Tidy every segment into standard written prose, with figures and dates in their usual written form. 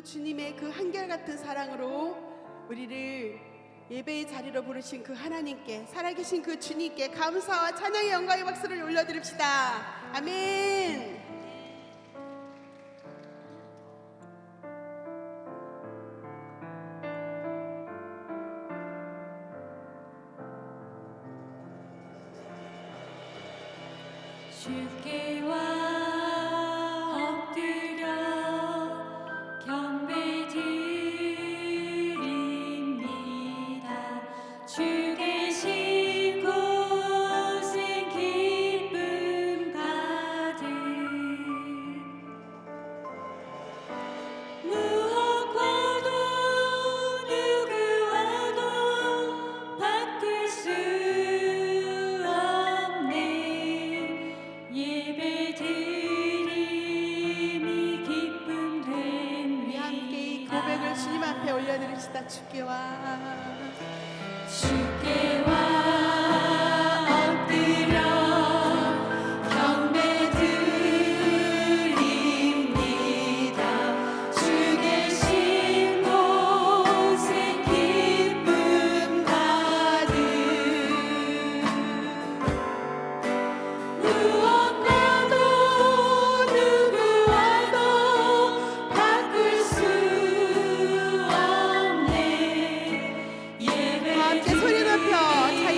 주님의 그 한결같은 사랑으로 우리를 예배의 자리로 부르신 그 하나님께, 살아계신 그 주님께 감사와 찬양의 영광의 박수를 올려드립시다. 아멘. 주께 엎드려 경배드립니다. 주 계신 곳엔 기쁨 가득. 무엇과도 누구와도 바꿀 수 없네. 예배드림이 기쁨 우리 함께 이 고백을 주님 앞에 올려드립시다. 주께 엎드려 경배드립니다. 주 계신 곳엔 기쁨 가득. 무엇과도 누구와도 바꿀 수 없네. 함께 소리 높여 자유롭게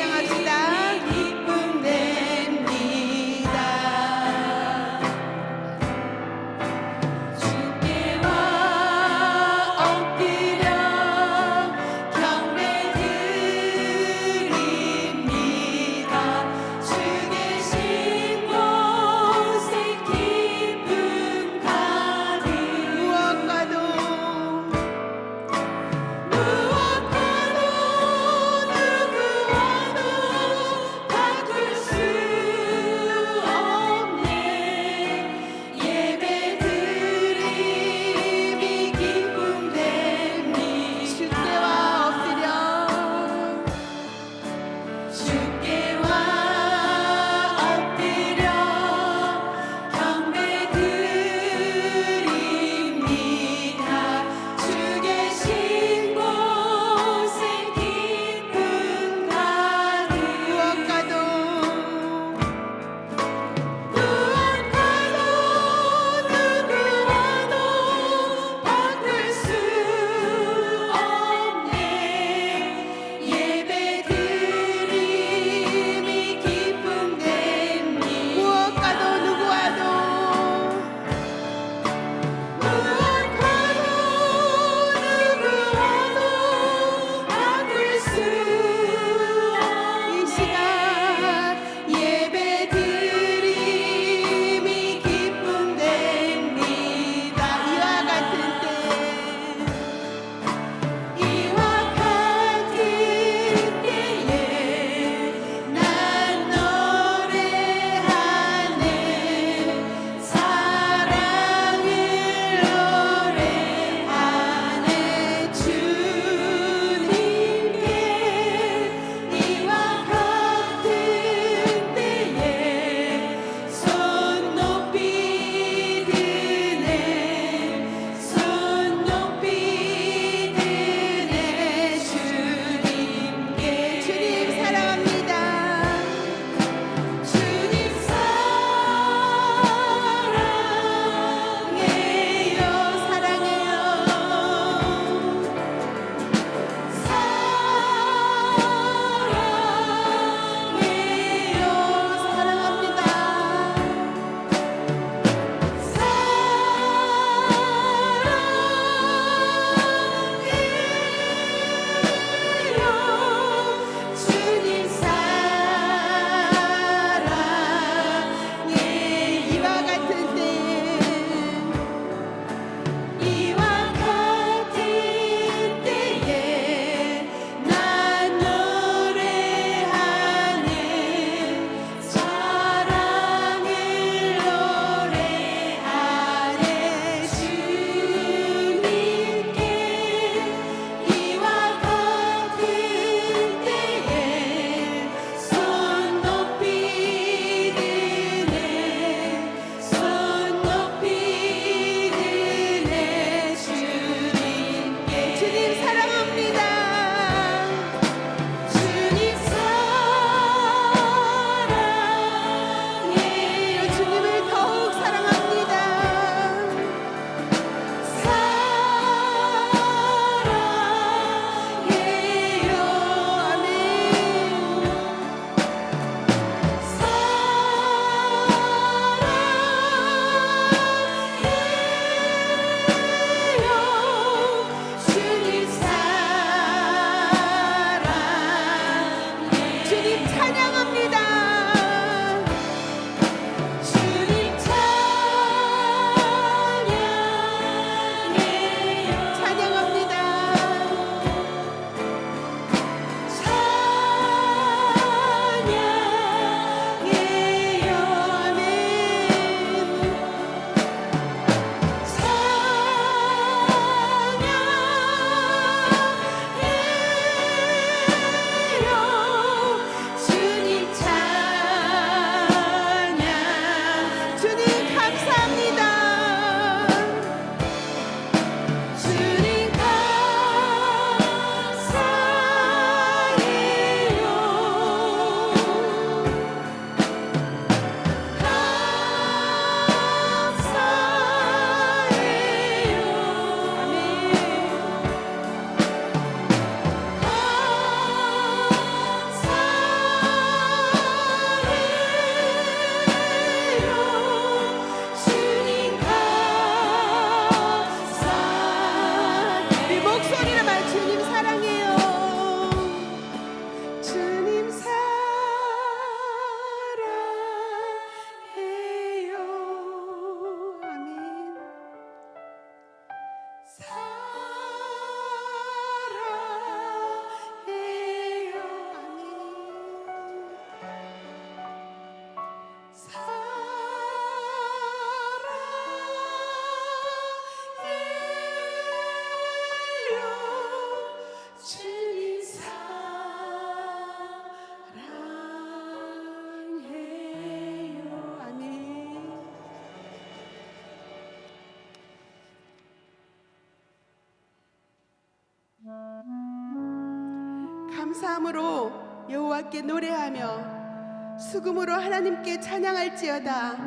감사함으로 여호와께 노래하며 수금으로 하나님께 찬양할지어다.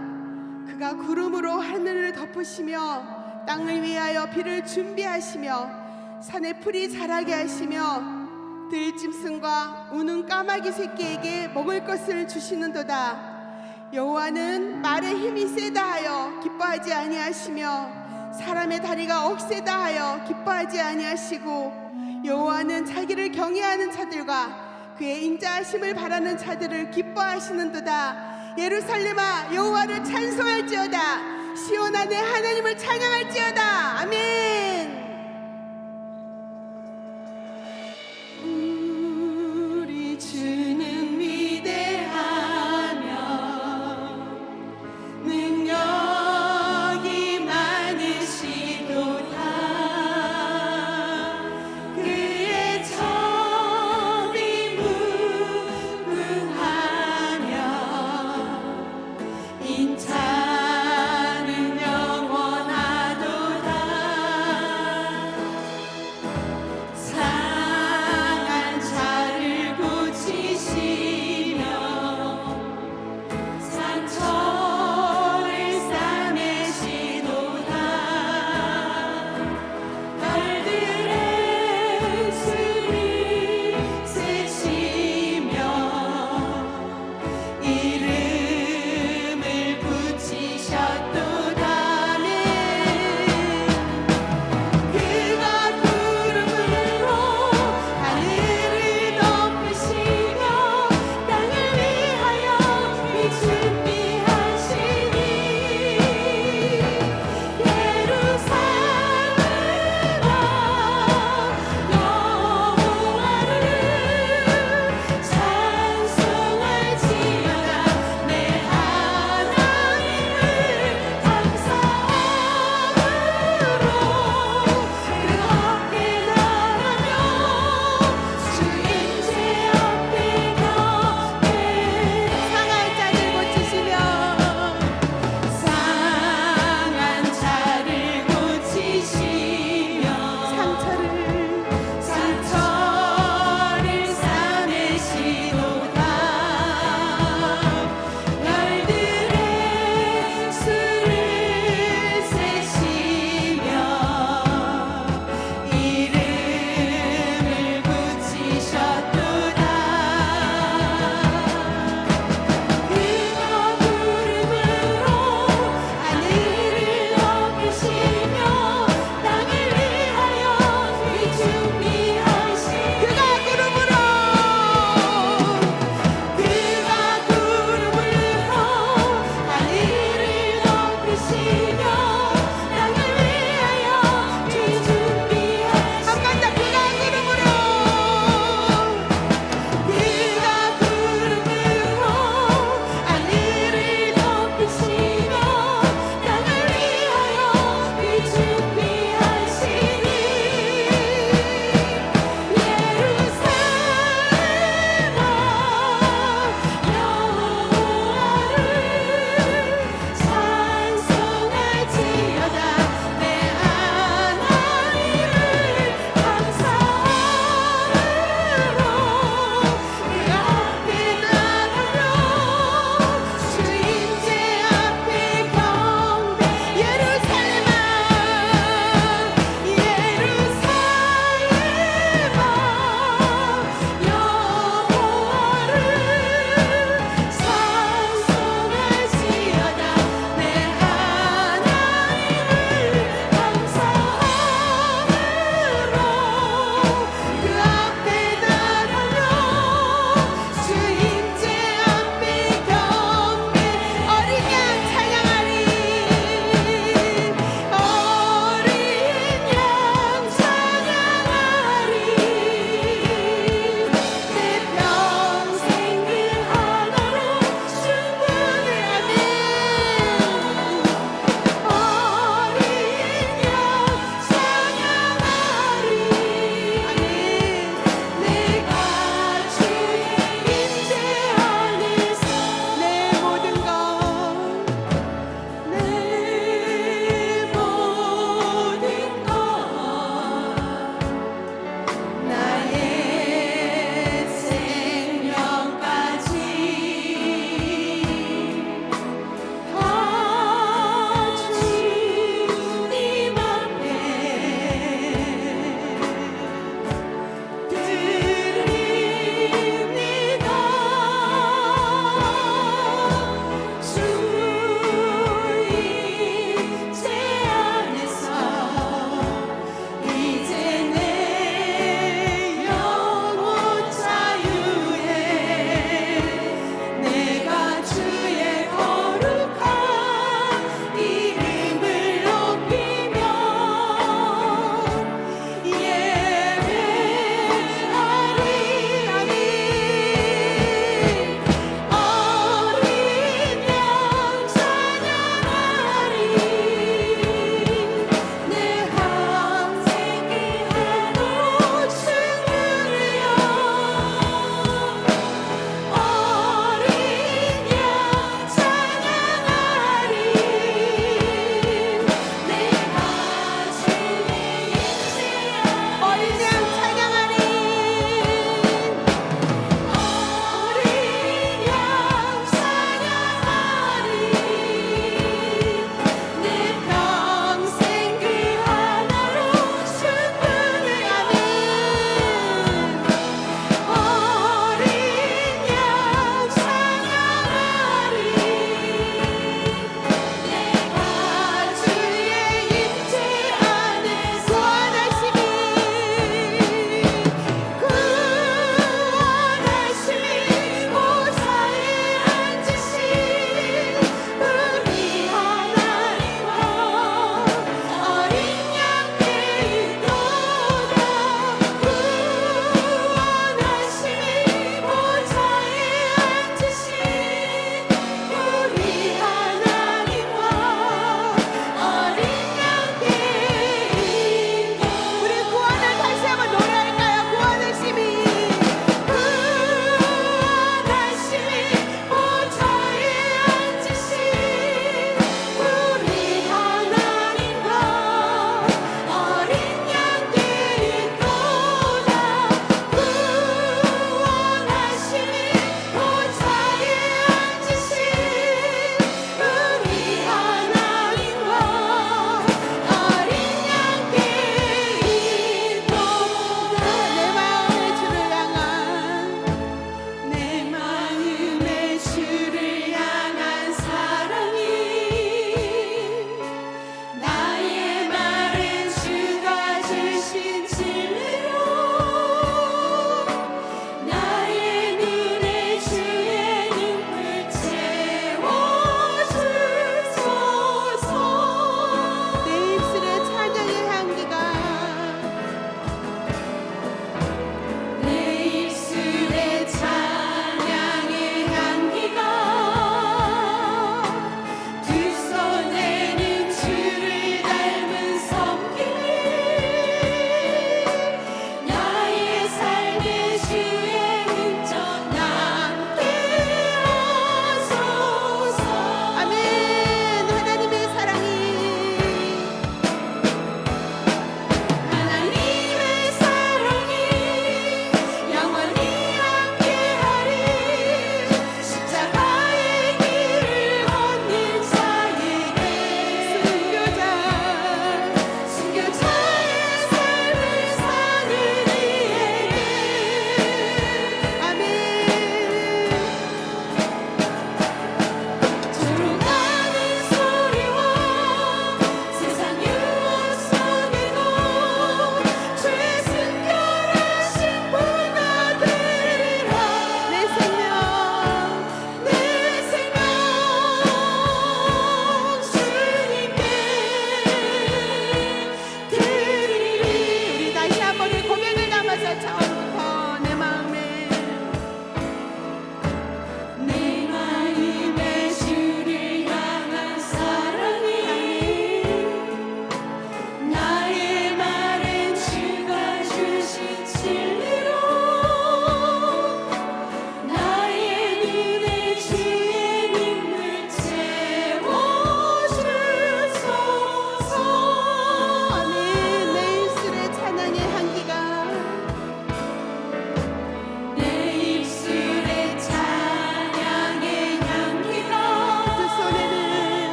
그가 구름으로 하늘을 덮으시며 땅을 위하여 비를 준비하시며 산에 풀이 자라게 하시며 들짐승과 우는 까마귀 새끼에게 먹을 것을 주시는도다. 여호와는 말에 힘이 세다 하여 기뻐하지 아니하시며 사람의 다리가 억세다 하여 기뻐하지 아니하시고 여호와는 자기를 경외하는 자들과 그의 인자하심을 바라는 자들을 기뻐하시는도다. 예루살렘아 여호와를 찬송할지어다. 시온 안에 하나님을 찬양할지어다. 아멘. 우리 주는 위대하며 능력이 많으시도다. 그의 정이 무궁하며 인자는 영원하도다.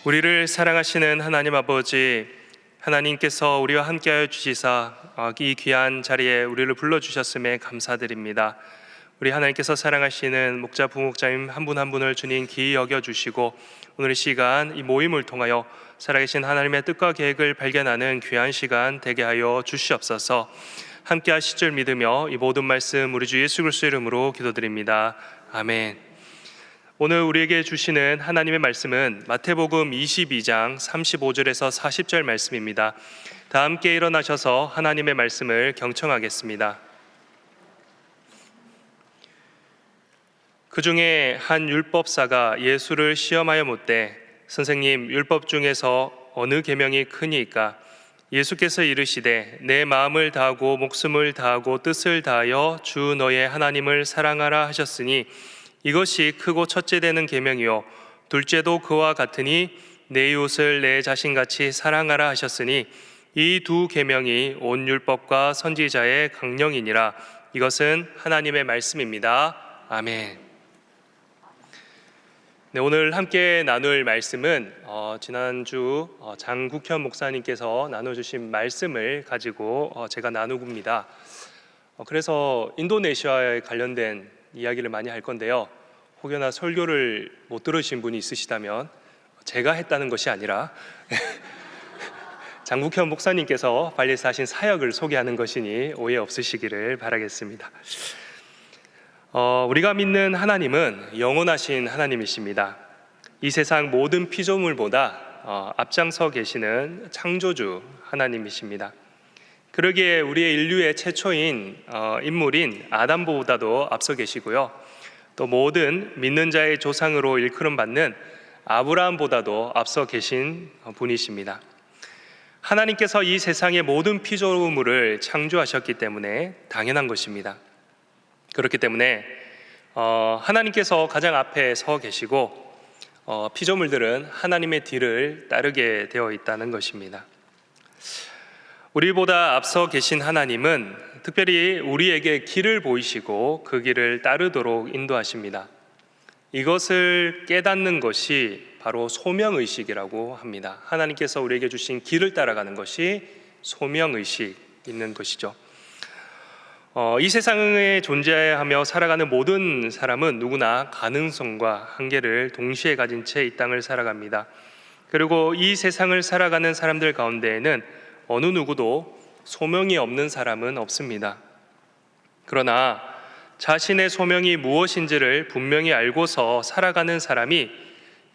우리를 사랑하시는 하나님 아버지, 하나님께서 우리와 함께하여 주시사 이 귀한 자리에 우리를 불러주셨음에 감사드립니다. 우리 하나님께서 사랑하시는 목자 부목자님 한 분 한 분을 주님 기히 여겨주시고 오늘 이 시간 이 모임을 통하여 살아계신 하나님의 뜻과 계획을 발견하는 귀한 시간 되게 하여 주시옵소서. 함께 하실 줄 믿으며 이 모든 말씀 우리 주 예수 그리스도의 이름으로 기도드립니다. 아멘. 오늘 우리에게 주시는 하나님의 말씀은 마태복음 22장 35절에서 40절 말씀입니다. 다 함께 일어나셔서 하나님의 말씀을 경청하겠습니다. 그 중에 한 율법사가 예수를 시험하여 묻되 선생님, 율법 중에서 어느 계명이 크니이까? 예수께서 이르시되 내 마음을 다하고 목숨을 다하고 뜻을 다하여 주 너의 하나님을 사랑하라 하셨으니 이것이 크고 첫째 되는 계명이요 둘째도 그와 같으니 내 이웃을 내 자신같이 사랑하라 하셨으니 이 두 계명이 온 율법과 선지자의 강령이니라. 이것은 하나님의 말씀입니다. 아멘. 네, 오늘 함께 나눌 말씀은 지난주 장국현 목사님께서 나눠주신 말씀을 가지고 제가 나누고입니다. 그래서 인도네시아에 관련된 이야기를 많이 할 건데요. 혹여나 설교를 못 들으신 분이 있으시다면 제가 했다는 것이 아니라 장국현 목사님께서 발리에서 하신 사역을 소개하는 것이니 오해 없으시기를 바라겠습니다. 우리가 믿는 하나님은 영원하신 하나님이십니다. 이 세상 모든 피조물보다 앞장서 계시는 창조주 하나님이십니다. 그러기에 우리의 인류의 최초인 인물인 아담보다도 앞서 계시고요. 또 모든 믿는 자의 조상으로 일컬음받는 아브라함보다도 앞서 계신 분이십니다. 하나님께서 이 세상의 모든 피조물을 창조하셨기 때문에 당연한 것입니다. 그렇기 때문에 하나님께서 가장 앞에 서 계시고 피조물들은 하나님의 뒤를 따르게 되어 있다는 것입니다. 우리보다 앞서 계신 하나님은 특별히 우리에게 길을 보이시고 그 길을 따르도록 인도하십니다. 이것을 깨닫는 것이 바로 소명의식이라고 합니다. 하나님께서 우리에게 주신 길을 따라가는 것이 소명의식 있는 것이죠. 이 세상에 존재하며 살아가는 모든 사람은 누구나 가능성과 한계를 동시에 가진 채 이 땅을 살아갑니다. 그리고 이 세상을 살아가는 사람들 가운데에는 어느 누구도 소명이 없는 사람은 없습니다. 그러나 자신의 소명이 무엇인지를 분명히 알고서 살아가는 사람이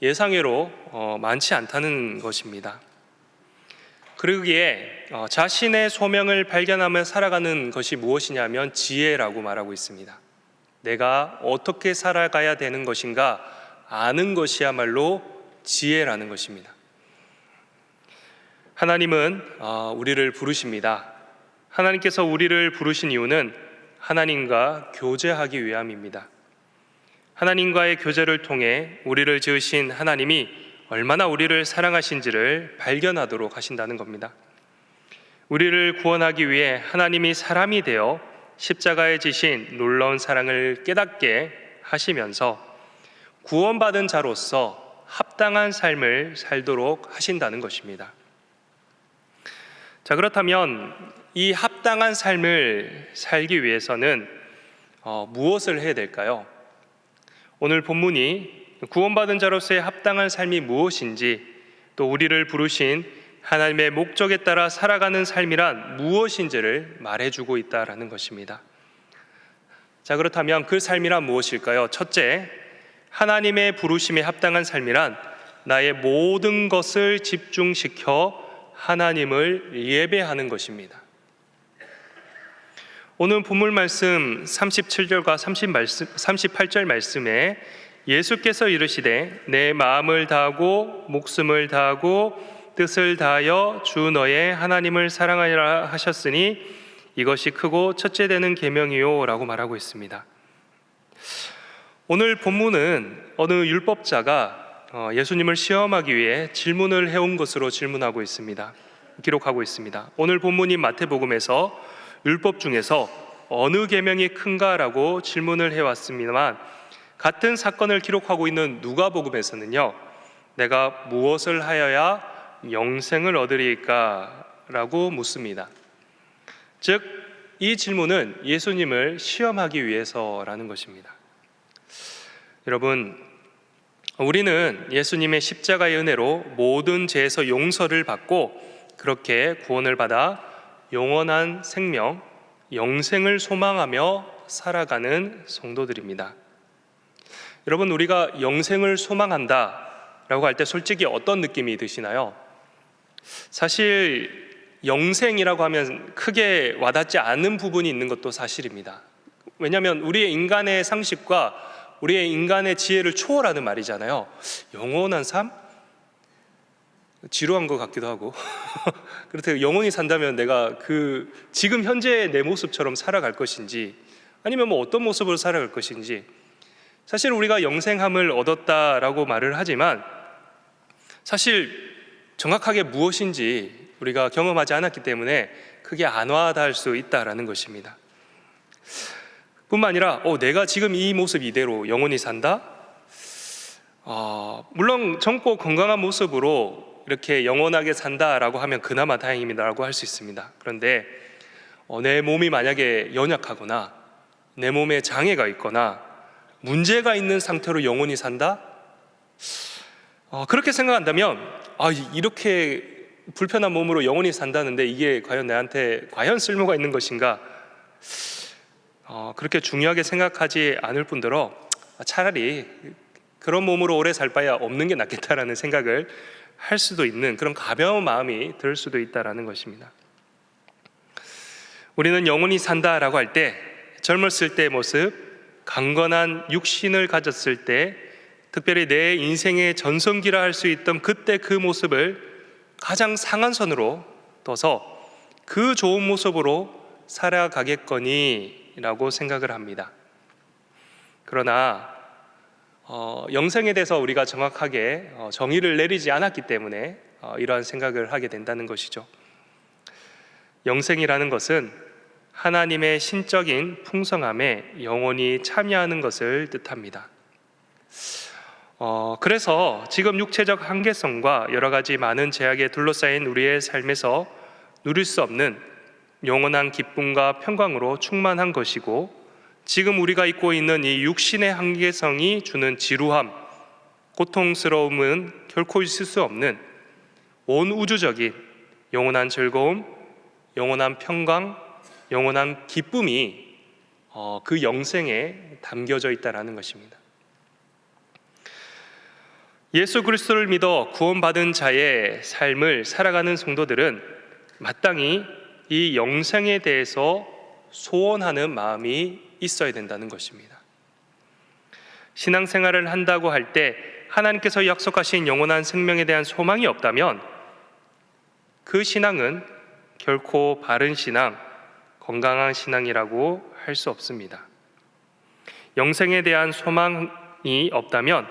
예상외로 많지 않다는 것입니다. 그러기에 자신의 소명을 발견하며 살아가는 것이 무엇이냐면 지혜라고 말하고 있습니다. 내가 어떻게 살아가야 되는 것인가 아는 것이야말로 지혜라는 것입니다. 하나님은 우리를 부르십니다. 하나님께서 우리를 부르신 이유는 하나님과 교제하기 위함입니다. 하나님과의 교제를 통해 우리를 지으신 하나님이 얼마나 우리를 사랑하신지를 발견하도록 하신다는 겁니다. 우리를 구원하기 위해 하나님이 사람이 되어 십자가에 지신 놀라운 사랑을 깨닫게 하시면서 구원받은 자로서 합당한 삶을 살도록 하신다는 것입니다. 자, 그렇다면 이 합당한 삶을 살기 위해서는 무엇을 해야 될까요? 오늘 본문이 구원받은 자로서의 합당한 삶이 무엇인지, 또 우리를 부르신 하나님의 목적에 따라 살아가는 삶이란 무엇인지를 말해주고 있다라는 것입니다. 자, 그렇다면 그 삶이란 무엇일까요? 첫째, 하나님의 부르심에 합당한 삶이란 나의 모든 것을 집중시켜 하나님을 예배하는 것입니다. 오늘 본문 말씀 37절과 38절 말씀에 예수께서 이르시되 내 마음을 다하고 목숨을 다하고 뜻을 다하여 주 너의 하나님을 사랑하라 하셨으니 이것이 크고 첫째 되는 계명이요 라고 말하고 있습니다. 오늘 본문은 어느 율법자가 예수님을 시험하기 위해 질문을 해온 것으로 질문하고 있습니다. 기록하고 있습니다. 오늘 본문인 마태복음에서 율법 중에서 어느 계명이 큰가라고 질문을 해왔습니다만 같은 사건을 기록하고 있는 누가복음에서는요, 내가 무엇을 하여야 영생을 얻으리까? 라고 묻습니다. 즉, 이 질문은 예수님을 시험하기 위해서라는 것입니다. 여러분, 우리는 예수님의 십자가의 은혜로 모든 죄에서 용서를 받고 그렇게 구원을 받아 영원한 생명, 영생을 소망하며 살아가는 성도들입니다. 여러분, 우리가 영생을 소망한다 라고 할 때 솔직히 어떤 느낌이 드시나요? 사실 영생이라고 하면 크게 와닿지 않는 부분이 있는 것도 사실입니다. 왜냐하면 우리의 인간의 상식과 우리의 인간의 지혜를 초월하는 말이잖아요. 영원한 삶? 지루한 것 같기도 하고 그렇다고 영원히 산다면 내가 지금 현재의 내 모습처럼 살아갈 것인지 아니면 어떤 모습으로 살아갈 것인지, 사실 우리가 영생함을 얻었다라고 말을 하지만 사실 정확하게 무엇인지 우리가 경험하지 않았기 때문에 크게 안 와닿을 수 있다라는 것입니다. 뿐만 아니라 내가 지금 이 모습 이대로 영원히 산다? 물론 젊고 건강한 모습으로 이렇게 영원하게 산다라고 하면 그나마 다행입니다라고 할 수 있습니다. 그런데 내 몸이 만약에 연약하거나 내 몸에 장애가 있거나 문제가 있는 상태로 영원히 산다? 그렇게 생각한다면 이렇게 불편한 몸으로 영원히 산다는데 이게 과연 나한테 쓸모가 있는 것인가? 그렇게 중요하게 생각하지 않을 뿐더러 차라리 그런 몸으로 오래 살 바야 없는 게 낫겠다라는 생각을 할 수도 있는 그런 가벼운 마음이 들 수도 있다라는 것입니다. 우리는 영원히 산다라고 할 때 젊었을 때의 모습, 강건한 육신을 가졌을 때, 특별히 내 인생의 전성기라 할 수 있던 그때 그 모습을 가장 상한선으로 둬서 그 좋은 모습으로 살아가겠거니 라고 생각을 합니다. 그러나 영생에 대해서 우리가 정확하게 정의를 내리지 않았기 때문에 이러한 생각을 하게 된다는 것이죠. 영생이라는 것은 하나님의 신적인 풍성함에 영원히 참여하는 것을 뜻합니다. 그래서 지금 육체적 한계성과 여러 가지 많은 제약에 둘러싸인 우리의 삶에서 누릴 수 없는 영원한 기쁨과 평강으로 충만한 것이고, 지금 우리가 입고 있는 이 육신의 한계성이 주는 지루함, 고통스러움은 결코 있을 수 없는 온 우주적인 영원한 즐거움, 영원한 평강, 영원한 기쁨이 그 영생에 담겨져 있다는 것입니다. 예수 그리스도를 믿어 구원받은 자의 삶을 살아가는 성도들은 마땅히 이 영생에 대해서 소원하는 마음이 있어야 된다는 것입니다. 신앙생활을 한다고 할 때 하나님께서 약속하신 영원한 생명에 대한 소망이 없다면 그 신앙은 결코 바른 신앙, 건강한 신앙이라고 할 수 없습니다. 영생에 대한 소망이 없다면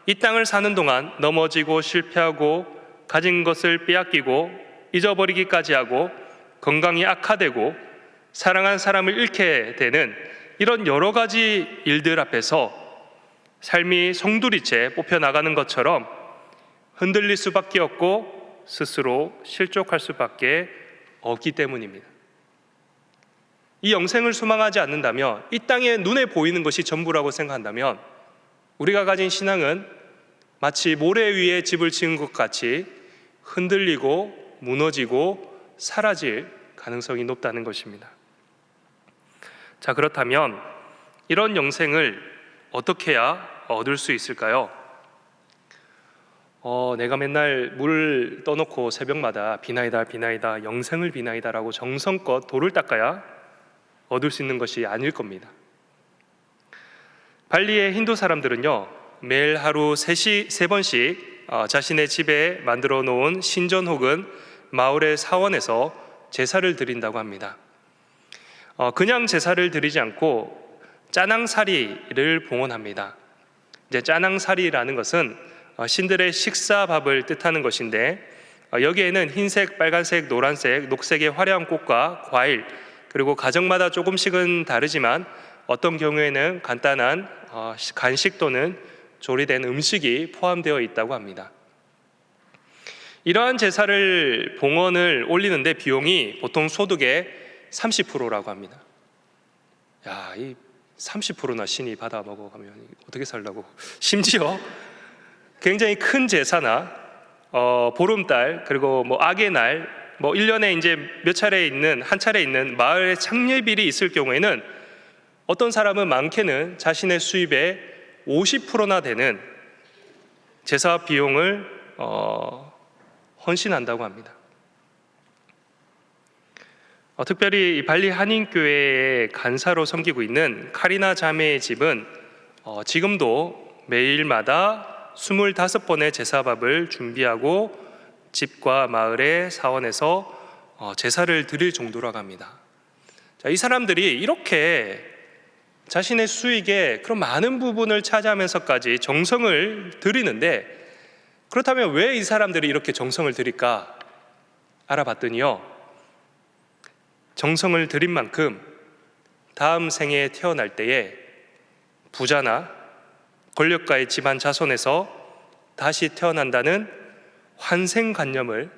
이 땅을 사는 동안 넘어지고 실패하고 가진 것을 빼앗기고 잊어버리기까지 하고 건강이 악화되고 사랑하는 사람을 잃게 되는 이런 여러 가지 일들 앞에서 삶이 송두리째 뽑혀나가는 것처럼 흔들릴 수밖에 없고 스스로 실족할 수밖에 없기 때문입니다. 이 영생을 소망하지 않는다면, 이 땅에 눈에 보이는 것이 전부라고 생각한다면 우리가 가진 신앙은 마치 모래 위에 집을 지은 것 같이 흔들리고 무너지고 사라질 가능성이 높다는 것입니다. 자, 그렇다면 이런 영생을 어떻게 해야 얻을 수 있을까요? 내가 맨날 물 떠놓고 새벽마다 비나이다 비나이다 영생을 비나이다라고 정성껏 돌을 닦아야 얻을 수 있는 것이 아닐 겁니다. 발리의 힌두 사람들은요, 매일 하루 3번씩 자신의 집에 만들어 놓은 신전 혹은 마을의 사원에서 제사를 드린다고 합니다. 그냥 제사를 드리지 않고 짜낭사리를 봉헌합니다. 이제 짜낭사리라는 것은 신들의 식사밥을 뜻하는 것인데, 여기에는 흰색, 빨간색, 노란색, 녹색의 화려한 꽃과 과일, 그리고 가정마다 조금씩은 다르지만 어떤 경우에는 간단한 간식 또는 조리된 음식이 포함되어 있다고 합니다. 이러한 제사를 봉헌을 올리는데 비용이 보통 소득의 30%라고 합니다. 야, 이 30%나 신이 받아 먹어가면 어떻게 살라고. 심지어 굉장히 큰 제사나 보름달, 그리고 뭐 악의 날, 뭐 1년에 이제 몇 차례 있는, 한 차례 있는 마을의 창례일이 있을 경우에는 어떤 사람은 많게는 자신의 수입의 50%나 되는 제사 비용을 헌신한다고 합니다. 특별히 발리 한인교회의 간사로 섬기고 있는 카리나 자매의 집은 지금도 매일마다 25번의 제사밥을 준비하고 집과 마을의 사원에서 제사를 드릴 정도라고 합니다. 자, 이 사람들이 이렇게 자신의 수익의 그런 많은 부분을 차지하면서까지 정성을 들이는데, 그렇다면 왜 이 사람들이 이렇게 정성을 들일까 알아봤더니요, 정성을 들인 만큼 다음 생에 태어날 때에 부자나 권력가의 집안 자손에서 다시 태어난다는 환생관념을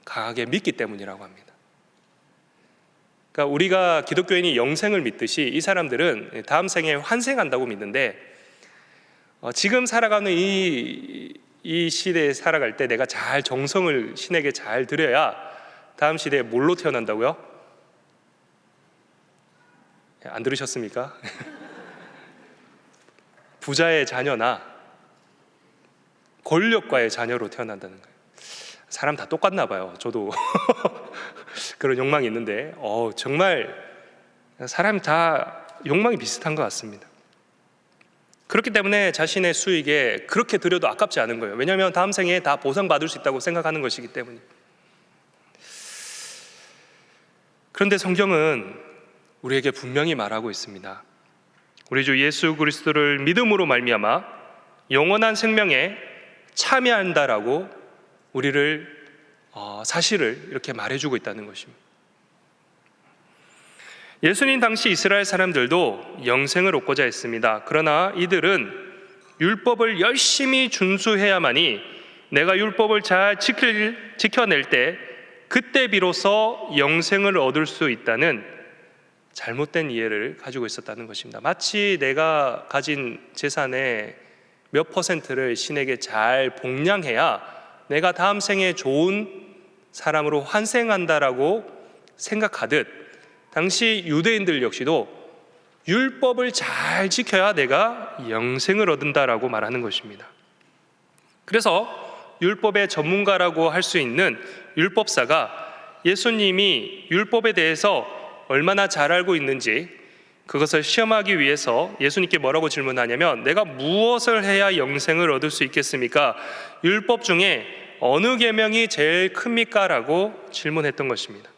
강하게 믿기 때문이라고 합니다. 그러니까 우리가 기독교인이 영생을 믿듯이 이 사람들은 다음 생에 환생한다고 믿는데, 지금 살아가는 이 시대에 살아갈 때 내가 잘 정성을 신에게 잘 드려야 다음 시대에 뭘로 태어난다고요? 안 들으셨습니까? 부자의 자녀나 권력가의 자녀로 태어난다는 거예요. 사람 다 똑같나 봐요. 저도 그런 욕망이 있는데 정말 사람 다 욕망이 비슷한 것 같습니다. 그렇기 때문에 자신의 수익에 그렇게 들여도 아깝지 않은 거예요. 왜냐하면 다음 생에 다 보상받을 수 있다고 생각하는 것이기 때문에. 그런데 성경은 우리에게 분명히 말하고 있습니다. 우리 주 예수 그리스도를 믿음으로 말미암아 영원한 생명에 참여한다라고 우리를 사실을 이렇게 말해주고 있다는 것입니다. 예수님 당시 이스라엘 사람들도 영생을 얻고자 했습니다. 그러나 이들은 율법을 열심히 준수해야만이 내가 율법을 잘 지켜낼 때 그때 비로소 영생을 얻을 수 있다는 잘못된 이해를 가지고 있었다는 것입니다. 마치 내가 가진 재산의 몇 퍼센트를 신에게 잘 봉양해야 내가 다음 생에 좋은 사람으로 환생한다라고 생각하듯, 당시 유대인들 역시도 율법을 잘 지켜야 내가 영생을 얻는다라고 말하는 것입니다. 그래서 율법의 전문가라고 할 수 있는 율법사가 예수님이 율법에 대해서 얼마나 잘 알고 있는지 그것을 시험하기 위해서 예수님께 뭐라고 질문하냐면, 내가 무엇을 해야 영생을 얻을 수 있겠습니까? 율법 중에 어느 계명이 제일 큽니까? 라고 질문했던 것입니다.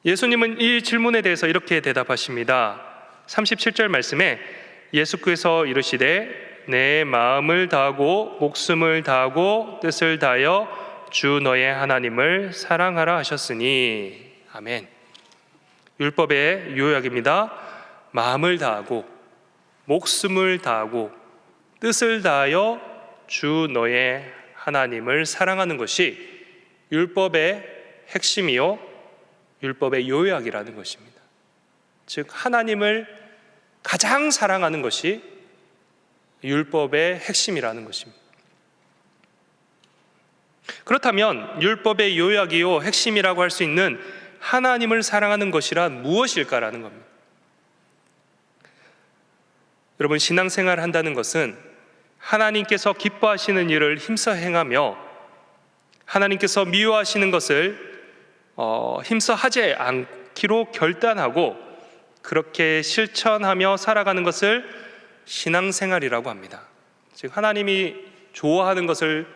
예수님은 이 질문에 대해서 이렇게 대답하십니다. 37절 말씀에 예수께서 이르시되 내 마음을 다하고 목숨을 다하고 뜻을 다하여 주 너의 하나님을 사랑하라 하셨으니. 아멘. 율법의 요약입니다. 마음을 다하고 목숨을 다하고 뜻을 다하여 주 너의 하나님을 사랑하는 것이 율법의 핵심이요 율법의 요약이라는 것입니다. 즉 하나님을 가장 사랑하는 것이 율법의 핵심이라는 것입니다. 그렇다면 율법의 요약이요 핵심이라고 할 수 있는 하나님을 사랑하는 것이란 무엇일까라는 겁니다. 여러분, 신앙생활을 한다는 것은 하나님께서 기뻐하시는 일을 힘써 행하며 하나님께서 미워하시는 것을 힘써 하지 않기로 결단하고 그렇게 실천하며 살아가는 것을 신앙생활이라고 합니다. 즉 하나님이 좋아하는 것을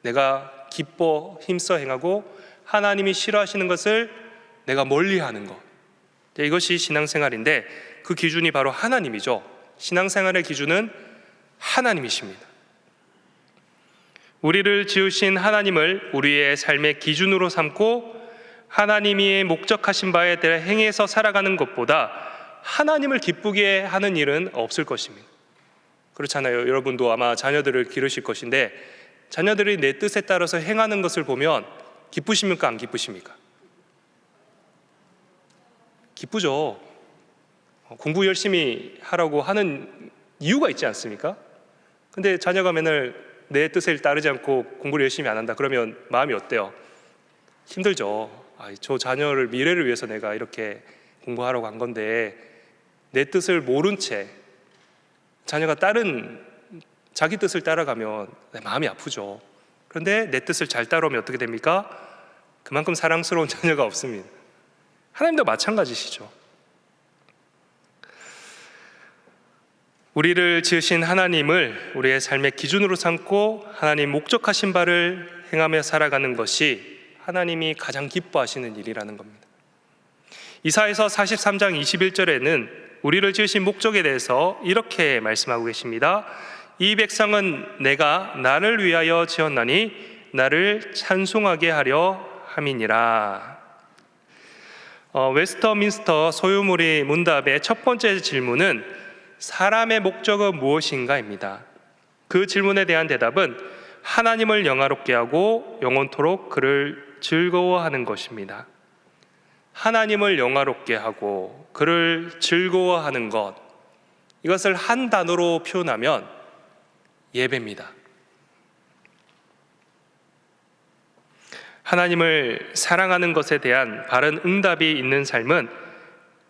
내가 기뻐 힘써 행하고 하나님이 싫어하시는 것을 내가 멀리하는 것, 이것이 신앙생활인데 그 기준이 바로 하나님이죠. 신앙생활의 기준은 하나님이십니다. 우리를 지으신 하나님을 우리의 삶의 기준으로 삼고 하나님이 목적하신 바에 대해 행해서 살아가는 것보다 하나님을 기쁘게 하는 일은 없을 것입니다. 그렇잖아요. 여러분도 아마 자녀들을 기르실 것인데 자녀들이 내 뜻에 따라서 행하는 것을 보면 기쁘십니까? 안 기쁘십니까? 기쁘죠. 공부 열심히 하라고 하는 이유가 있지 않습니까? 근데 자녀가 맨날 내 뜻을 따르지 않고 공부를 열심히 안 한다 그러면 마음이 어때요? 힘들죠. 저 자녀를 미래를 위해서 내가 이렇게 공부하라고 한 건데 내 뜻을 모른 채 자녀가 자기 뜻을 따라가면 내 마음이 아프죠. 그런데 내 뜻을 잘 따라오면 어떻게 됩니까? 그만큼 사랑스러운 자녀가 없습니다. 하나님도 마찬가지시죠. 우리를 지으신 하나님을 우리의 삶의 기준으로 삼고 하나님 목적하신 바를 행하며 살아가는 것이 하나님이 가장 기뻐하시는 일이라는 겁니다. 이사야서 43장 21절에는 우리를 지으신 목적에 대해서 이렇게 말씀하고 계십니다. 이 백성은 내가 나를 위하여 지었나니 나를 찬송하게 하려 함이니라. 웨스터민스터 소유물의 문답의 첫 번째 질문은 사람의 목적은 무엇인가입니다. 그 질문에 대한 대답은 하나님을 영화롭게 하고 영원토록 그를 즐거워하는 것입니다. 하나님을 영화롭게 하고 그를 즐거워하는 것, 이것을 한 단어로 표현하면 예배입니다. 하나님을 사랑하는 것에 대한 바른 응답이 있는 삶은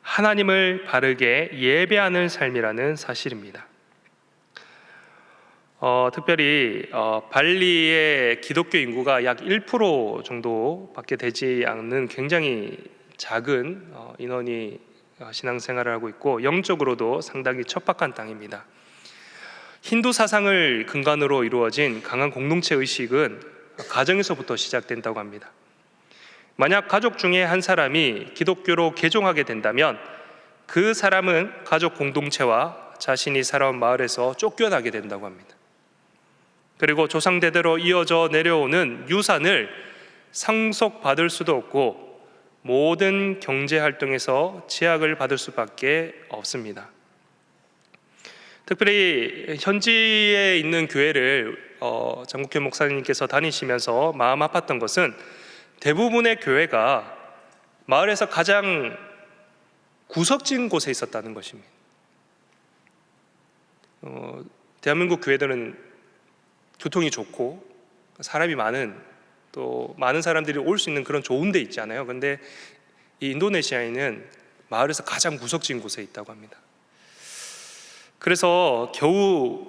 하나님을 바르게 예배하는 삶이라는 사실입니다. 특별히 발리의 기독교 인구가 약 1% 정도밖에 되지 않는 굉장히 작은 인원이 신앙생활을 하고 있고 영적으로도 상당히 척박한 땅입니다. 힌두 사상을 근간으로 이루어진 강한 공동체 의식은 가정에서부터 시작된다고 합니다. 만약 가족 중에 한 사람이 기독교로 개종하게 된다면 그 사람은 가족 공동체와 자신이 살아온 마을에서 쫓겨나게 된다고 합니다. 그리고 조상대대로 이어져 내려오는 유산을 상속받을 수도 없고 모든 경제활동에서 제약을 받을 수밖에 없습니다. 특별히 현지에 있는 교회를 장국현 목사님께서 다니시면서 마음 아팠던 것은 대부분의 교회가 마을에서 가장 구석진 곳에 있었다는 것입니다. 대한민국 교회들은 교통이 좋고 사람이 많은, 또 많은 사람들이 올 수 있는 그런 좋은 데 있잖아요. 근데 이 인도네시아에는 마을에서 가장 구석진 곳에 있다고 합니다. 그래서 겨우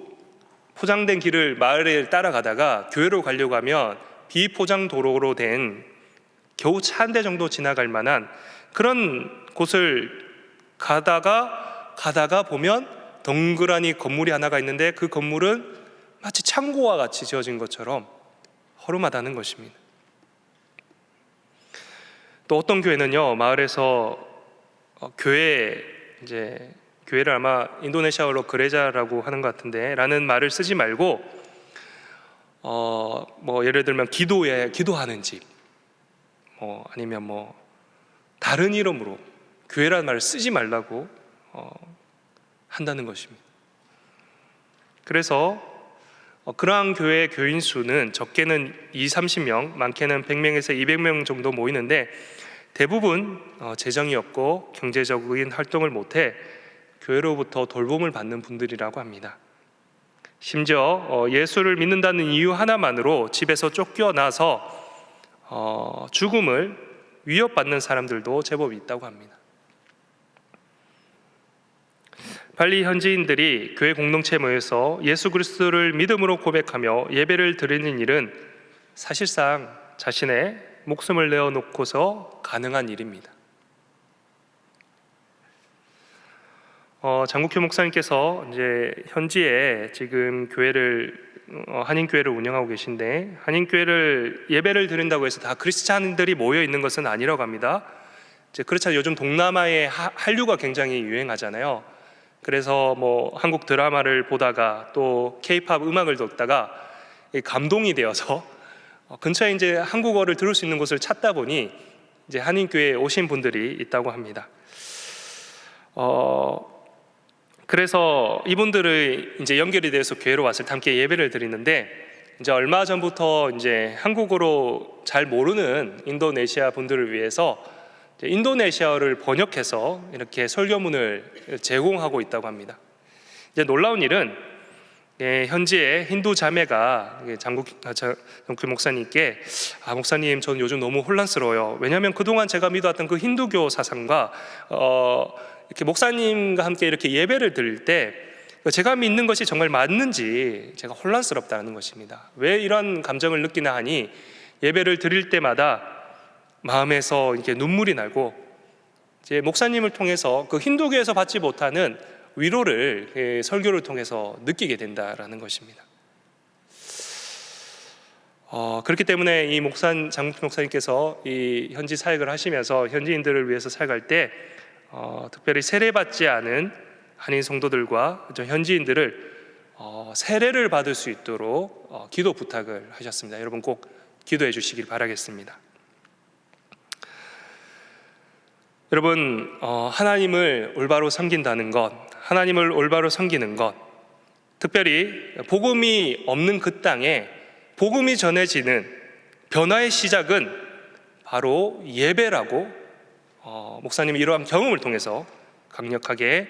포장된 길을 마을을 따라가다가 교회로 가려고 하면 비포장 도로로 된 겨우 차 한 대 정도 지나갈 만한 그런 곳을 가다가 보면 덩그러니 건물이 하나가 있는데 그 건물은 마치 창고와 같이 지어진 것처럼 허름하다는 것입니다. 또 어떤 교회는요, 마을에서 교회를 아마 인도네시아어로 그레자라고 하는 것 같은데 라는 말을 쓰지 말고 예를 들면 기도하는 집, 아니면 다른 이름으로 교회라는 말을 쓰지 말라고 한다는 것입니다. 그래서 그러한 교회의 교인 수는 적게는 20-30명, 많게는 100명에서 200명 정도 모이는데 대부분 재정이 없고 경제적인 활동을 못해 교회로부터 돌봄을 받는 분들이라고 합니다. 심지어 예수를 믿는다는 이유 하나만으로 집에서 쫓겨나서 죽음을 위협받는 사람들도 제법 있다고 합니다. 발리 현지인들이 교회 공동체에 모여서 예수 그리스도를 믿음으로 고백하며 예배를 드리는 일은 사실상 자신의 목숨을 내어놓고서 가능한 일입니다. 장국현 목사님께서 이제 현지에 지금 한인교회를 운영하고 계신데, 한인교회를 예배를 드린다고 해서 다 크리스찬들이 모여 있는 것은 아니라고 합니다. 그렇잖아요. 요즘 동남아에 한류가 굉장히 유행하잖아요. 그래서 한국 드라마를 보다가 또 K-팝 음악을 듣다가 감동이 되어서 근처에 이제 한국어를 들을 수 있는 곳을 찾다 보니 이제 한인교회에 오신 분들이 있다고 합니다. 그래서 이분들의 이제 연결이 돼서 교회로 왔을 때 함께 예배를 드리는데 이제 얼마 전부터 이제 한국어로 잘 모르는 인도네시아 분들을 위해서 이제 인도네시아어를 번역해서 이렇게 설교문을 제공하고 있다고 합니다. 이제 놀라운 일은 현지의 힌두 자매가 정규 목사님께 목사님, 저는 요즘 너무 혼란스러워요. 왜냐하면 그동안 제가 믿어왔던 그 힌두교 사상과 이렇게 목사님과 함께 이렇게 예배를 드릴 때 제가 믿는 것이 정말 맞는지 제가 혼란스럽다는 것입니다. 왜 이런 감정을 느끼나 하니 예배를 드릴 때마다 마음에서 이렇게 눈물이 나고 이제 목사님을 통해서 그 힌두교에서 받지 못하는 위로를 설교를 통해서 느끼게 된다라는 것입니다. 그렇기 때문에 이 장국 목사님께서 이 현지 사역을 하시면서 현지인들을 위해서 사역할 때 특별히 세례받지 않은 한인 성도들과 현지인들을 세례를 받을 수 있도록 기도 부탁을 하셨습니다. 여러분 꼭 기도해 주시길 바라겠습니다. 여러분, 하나님을 올바로 섬긴다는 것, 하나님을 올바로 섬기는 것, 특별히 복음이 없는 그 땅에 복음이 전해지는 변화의 시작은 바로 예배라고 목사님이 이러한 경험을 통해서 강력하게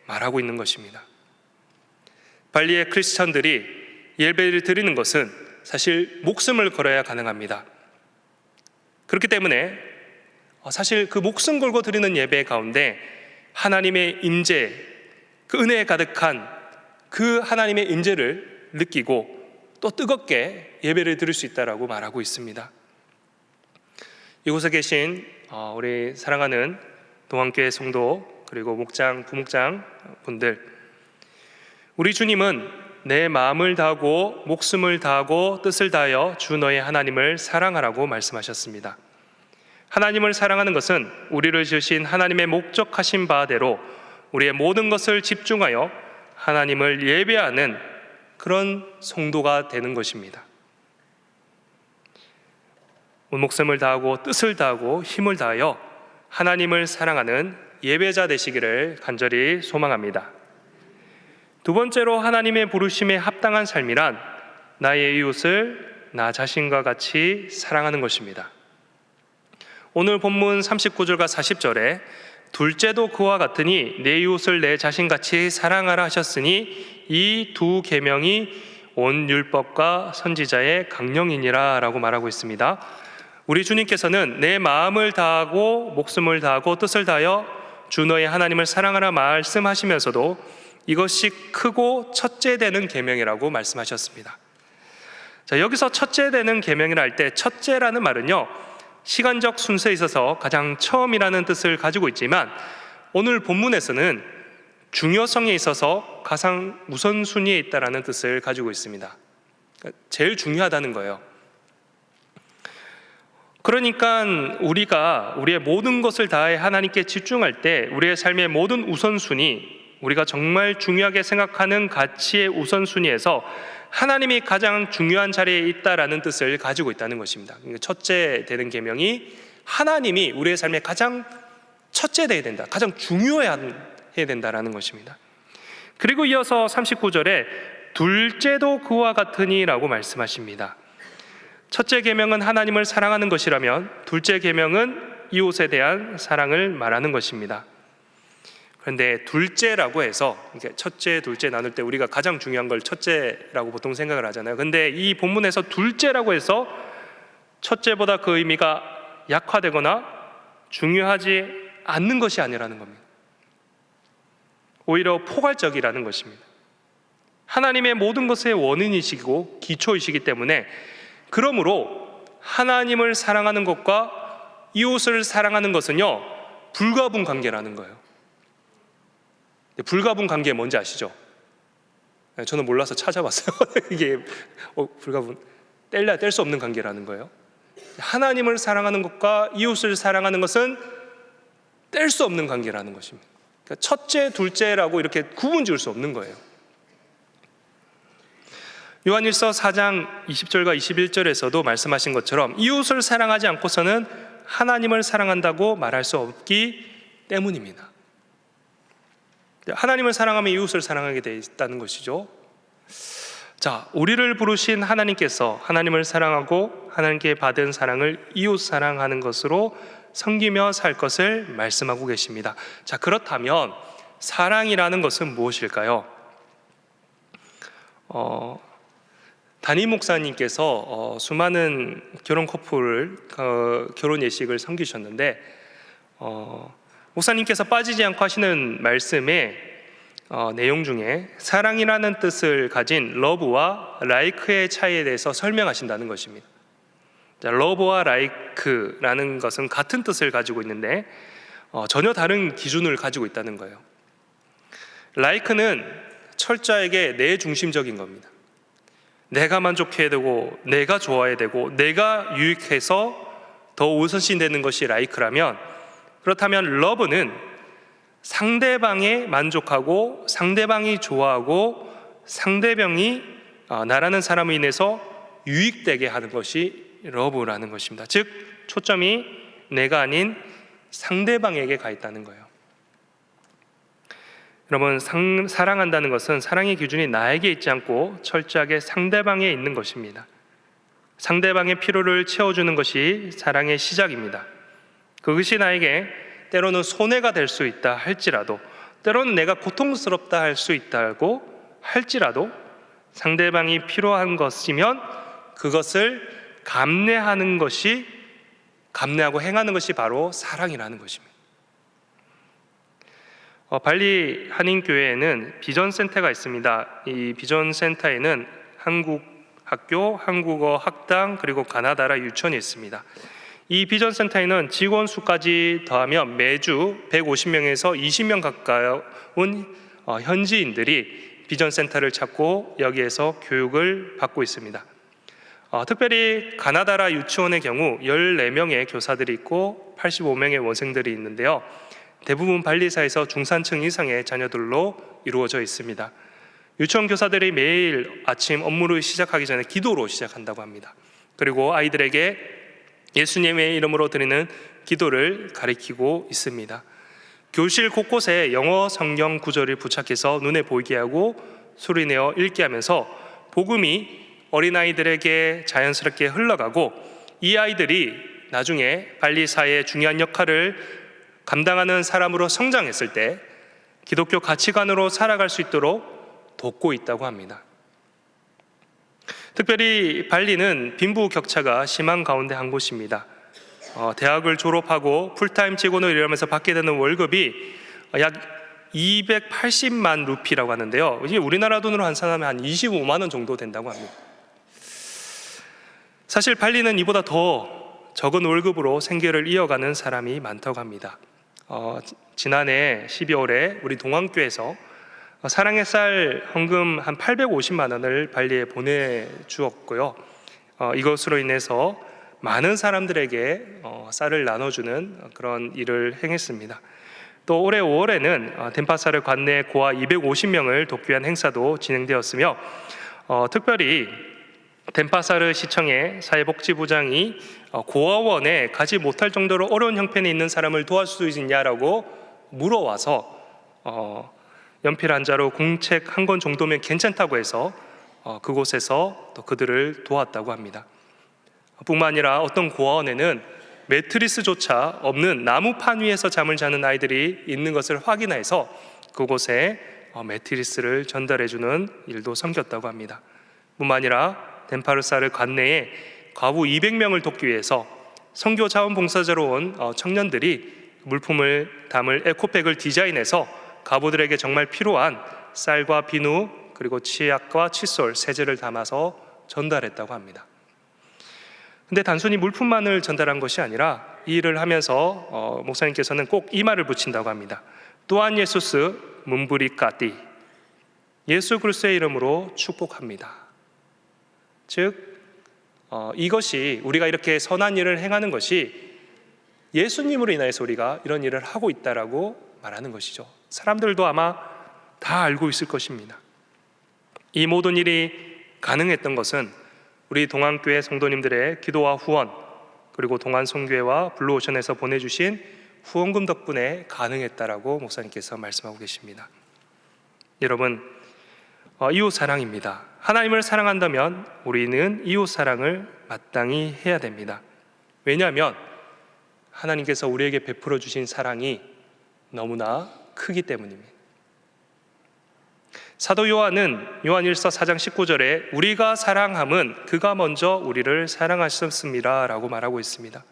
말하고 있는 것입니다. 발리의 크리스천들이 예배를 드리는 것은 사실 목숨을 걸어야 가능합니다. 그렇기 때문에 사실 그 목숨 걸고 드리는 예배 가운데 하나님의 임재, 그 은혜에 가득한 그 하나님의 임재를 느끼고 또 뜨겁게 예배를 드릴 수 있다라고 말하고 있습니다. 이곳에 계신 우리 사랑하는 동안교회 성도 그리고 목장, 부목장 분들, 우리 주님은 내 마음을 다하고 목숨을 다하고 뜻을 다하여 주 너의 하나님을 사랑하라고 말씀하셨습니다. 하나님을 사랑하는 것은 우리를 지으신 하나님의 목적하신 바대로 우리의 모든 것을 집중하여 하나님을 예배하는 그런 성도가 되는 것입니다. 목숨을 다하고 뜻을 다하고 힘을 다하여 하나님을 사랑하는 예배자 되시기를 간절히 소망합니다. 두 번째로 하나님의 부르심에 합당한 삶이란 나의 이웃을 나 자신과 같이 사랑하는 것입니다. 오늘 본문 39절과 40절에 둘째도 그와 같으니 내 이웃을 내 자신같이 사랑하라 하셨으니 이 두 계명이 온 율법과 선지자의 강령이니라 라고 말하고 있습니다. 우리 주님께서는 내 마음을 다하고 목숨을 다하고 뜻을 다하여 주 너의 하나님을 사랑하라 말씀하시면서도 이것이 크고 첫째 되는 계명이라고 말씀하셨습니다. 자, 여기서 첫째 되는 계명이라 할 때 첫째라는 말은요, 시간적 순서에 있어서 가장 처음이라는 뜻을 가지고 있지만 오늘 본문에서는 중요성에 있어서 가장 우선순위에 있다라는 뜻을 가지고 있습니다. 제일 중요하다는 거예요. 그러니까 우리가 우리의 모든 것을 다해 하나님께 집중할 때 우리의 삶의 모든 우선순위, 우리가 정말 중요하게 생각하는 가치의 우선순위에서 하나님이 가장 중요한 자리에 있다라는 뜻을 가지고 있다는 것입니다. 첫째 되는 계명이 하나님이 우리의 삶에 가장 첫째 되어야 된다, 가장 중요해야 된다라는 것입니다. 그리고 이어서 39절에 둘째도 그와 같으니 라고 말씀하십니다. 첫째 계명은 하나님을 사랑하는 것이라면 둘째 계명은 이웃에 대한 사랑을 말하는 것입니다. 그런데 둘째라고 해서 첫째, 둘째 나눌 때 우리가 가장 중요한 걸 첫째라고 보통 생각을 하잖아요. 그런데 이 본문에서 둘째라고 해서 첫째보다 그 의미가 약화되거나 중요하지 않는 것이 아니라는 겁니다. 오히려 포괄적이라는 것입니다. 하나님의 모든 것의 원인이시고 기초이시기 때문에, 그러므로 하나님을 사랑하는 것과 이웃을 사랑하는 것은요, 불가분 관계라는 거예요. 불가분 관계 뭔지 아시죠? 저는 몰라서 찾아봤어요. 이게 불가분, 뗄래야 뗄 수 없는 관계라는 거예요. 하나님을 사랑하는 것과 이웃을 사랑하는 것은 뗄 수 없는 관계라는 것입니다. 그러니까 첫째, 둘째라고 이렇게 구분 지을 수 없는 거예요. 요한일서 4장 20절과 21절에서도 말씀하신 것처럼 이웃을 사랑하지 않고서는 하나님을 사랑한다고 말할 수 없기 때문입니다. 하나님을 사랑하면 이웃을 사랑하게 되어 있다는 것이죠. 자, 우리를 부르신 하나님께서 하나님을 사랑하고 하나님께 받은 사랑을 이웃 사랑하는 것으로 섬기며 살 것을 말씀하고 계십니다. 자, 그렇다면 사랑이라는 것은 무엇일까요? 담임 목사님께서 수많은 결혼 커플을 결혼 예식을 섬기셨는데 목사님께서 빠지지 않고 하시는 말씀에 내용 중에 사랑이라는 뜻을 가진 러브와 라이크의 차이에 대해서 설명하신다는 것입니다. 자, 러브와 라이크라는 것은 같은 뜻을 가지고 있는데 전혀 다른 기준을 가지고 있다는 거예요. 라이크는 철저하게 내 중심적인 겁니다. 내가 만족해야 되고 내가 좋아야 되고 내가 유익해서 더 우선시 되는 것이 라이크라면, 그렇다면 러브는 상대방에 만족하고 상대방이 좋아하고 상대방이 나라는 사람으로 인해서 유익되게 하는 것이 러브라는 것입니다. 즉 초점이 내가 아닌 상대방에게 가 있다는 거예요. 여러분, 사랑한다는 것은 사랑의 기준이 나에게 있지 않고 철저하게 상대방에 있는 것입니다. 상대방의 필요를 채워주는 것이 사랑의 시작입니다. 그것이 나에게 때로는 손해가 될 수 있다 할지라도, 때로는 내가 고통스럽다 할 수 있다고 할지라도 상대방이 필요한 것이면 그것을 감내하고 행하는 것이 바로 사랑이라는 것입니다. 발리 한인교회에는 비전센터가 있습니다. 이 비전센터에는 한국 학교, 한국어 학당, 그리고 가나다라 유치원이 있습니다. 이 비전센터에는 직원 수까지 더하면 매주 150명에서 20명 가까운 현지인들이 비전센터를 찾고 여기에서 교육을 받고 있습니다. 특별히 가나다라 유치원의 경우 14명의 교사들이 있고 85명의 원생들이 있는데요, 대부분 발리사에서 중산층 이상의 자녀들로 이루어져 있습니다. 유치원 교사들이 매일 아침 업무를 시작하기 전에 기도로 시작한다고 합니다. 그리고 아이들에게 예수님의 이름으로 드리는 기도를 가리키고 있습니다. 교실 곳곳에 영어 성경 구절을 부착해서 눈에 보이게 하고 소리내어 읽게 하면서 복음이 어린아이들에게 자연스럽게 흘러가고 이 아이들이 나중에 발리 사회의 중요한 역할을 감당하는 사람으로 성장했을 때 기독교 가치관으로 살아갈 수 있도록 돕고 있다고 합니다. 특별히 발리는 빈부격차가 심한 가운데 한 곳입니다. 대학을 졸업하고 풀타임 직원으로 일하면서 받게 되는 월급이 약 280만 루피라고 하는데요, 이게 우리나라 돈으로 환산하면 한 25만 원 정도 된다고 합니다. 사실 발리는 이보다 더 적은 월급으로 생계를 이어가는 사람이 많다고 합니다. 지난해 12월에 우리 동안교에서 사랑의 쌀 헌금 한 850만 원을 발리에 보내주었고요, 이것으로 인해서 많은 사람들에게 쌀을 나눠주는 그런 일을 행했습니다. 또 올해 5월에는 덴파사르 관내 고아 250명을 돕기 위한 행사도 진행되었으며 특별히 덴파사르 시청의 사회복지부장이 고아원에 가지 못할 정도로 어려운 형편에 있는 사람을 도와줄 수 있냐라고 물어와서 연필 한 자로 공책 한 권 정도면 괜찮다고 해서 그곳에서 또 그들을 도왔다고 합니다. 뿐만 아니라 어떤 고아원에는 매트리스조차 없는 나무판 위에서 잠을 자는 아이들이 있는 것을 확인해서 그곳에 매트리스를 전달해주는 일도 섬겼다고 합니다. 뿐만 아니라 덴파사르 관내에 과부 200명을 돕기 위해서 선교 자원봉사자로 온 청년들이 물품을 담을 에코백을 디자인해서 과부들에게 정말 필요한 쌀과 비누 그리고 치약과 칫솔, 세제를 담아서 전달했다고 합니다. 근데 단순히 물품만을 전달한 것이 아니라 이 일을 하면서 목사님께서는 꼭 이 말을 붙인다고 합니다. 또한 예수스 문부리까띠, 예수 그리스도의 이름으로 축복합니다. 즉 이것이 우리가 이렇게 선한 일을 행하는 것이 예수님으로 인하여서 우리가 이런 일을 하고 있다라고 말하는 것이죠. 사람들도 아마 다 알고 있을 것입니다. 이 모든 일이 가능했던 것은 우리 동안교회 성도님들의 기도와 후원, 그리고 동안송교회와 블루오션에서 보내주신 후원금 덕분에 가능했다라고 목사님께서 말씀하고 계십니다. 여러분, 이웃 사랑입니다. 하나님을 사랑한다면 우리는 이웃 사랑을 마땅히 해야 됩니다. 왜냐하면 하나님께서 우리에게 베풀어 주신 사랑이 너무나 크기 때문입니다. 사도 요한은 요한일서 4장 19절에 우리가 사랑함은 그가 먼저 우리를 사랑하셨습니다 라고 말하고 있습니다.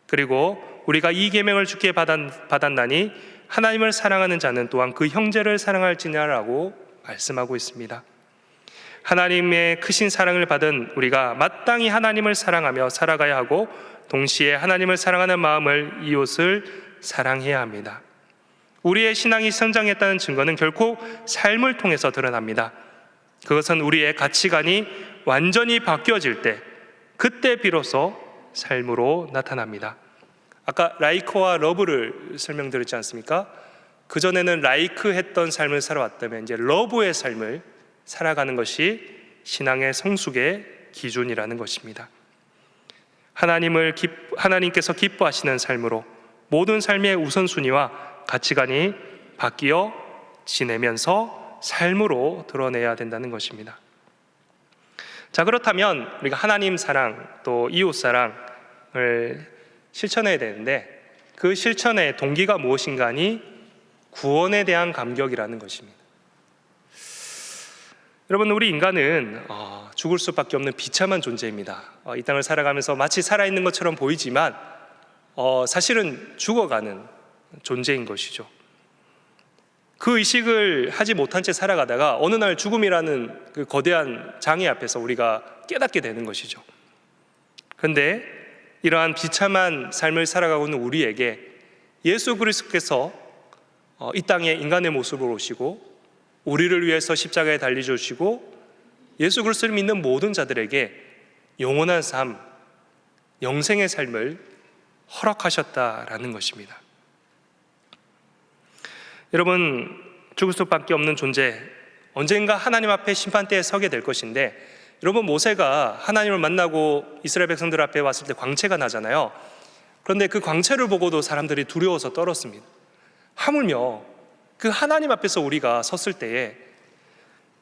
그리고 우리가 이 계명을 주께 받았나니 하나님을 사랑하는 자는 또한 그 형제를 사랑할지냐라고 말씀하고 있습니다. 하나님의 크신 사랑을 받은 우리가 마땅히 하나님을 사랑하며 살아가야 하고 동시에 하나님을 사랑하는 마음을 이웃을 사랑해야 합니다. 우리의 신앙이 성장했다는 증거는 결코 삶을 통해서 드러납니다. 그것은 우리의 가치관이 완전히 바뀌어질 때, 그때 비로소 삶으로 나타납니다. 아까 라이크와 러브를 설명드렸지 않습니까? 그전에는 라이크 했던 삶을 살아왔다면 이제 러브의 삶을 살아가는 것이 신앙의 성숙의 기준이라는 것입니다. 하나님께서 기뻐하시는 삶으로 모든 삶의 우선순위와 가치관이 바뀌어 지내면서 삶으로 드러내야 된다는 것입니다. 자, 그렇다면 우리가 하나님 사랑 또 이웃 사랑을 실천해야 되는데 그 실천의 동기가 무엇인가 하니 구원에 대한 감격이라는 것입니다. 여러분, 우리 인간은 죽을 수밖에 없는 비참한 존재입니다. 이 땅을 살아가면서 마치 살아있는 것처럼 보이지만 사실은 죽어가는 존재인 것이죠. 그 의식을 하지 못한 채 살아가다가 어느 날 죽음이라는 그 거대한 장애 앞에서 우리가 깨닫게 되는 것이죠. 그런데 이러한 비참한 삶을 살아가고 있는 우리에게 예수 그리스도께서 이 땅에 인간의 모습으로 오시고 우리를 위해서 십자가에 달리주시고 예수 그리스도를 믿는 모든 자들에게 영원한 삶, 영생의 삶을 허락하셨다라는 것입니다. 여러분, 죽을 수밖에 없는 존재, 언젠가 하나님 앞에 심판대에 서게 될 것인데, 여러분, 모세가 하나님을 만나고 이스라엘 백성들 앞에 왔을 때 광채가 나잖아요. 그런데 그 광채를 보고도 사람들이 두려워서 떨었습니다. 하물며 그 하나님 앞에서 우리가 섰을 때에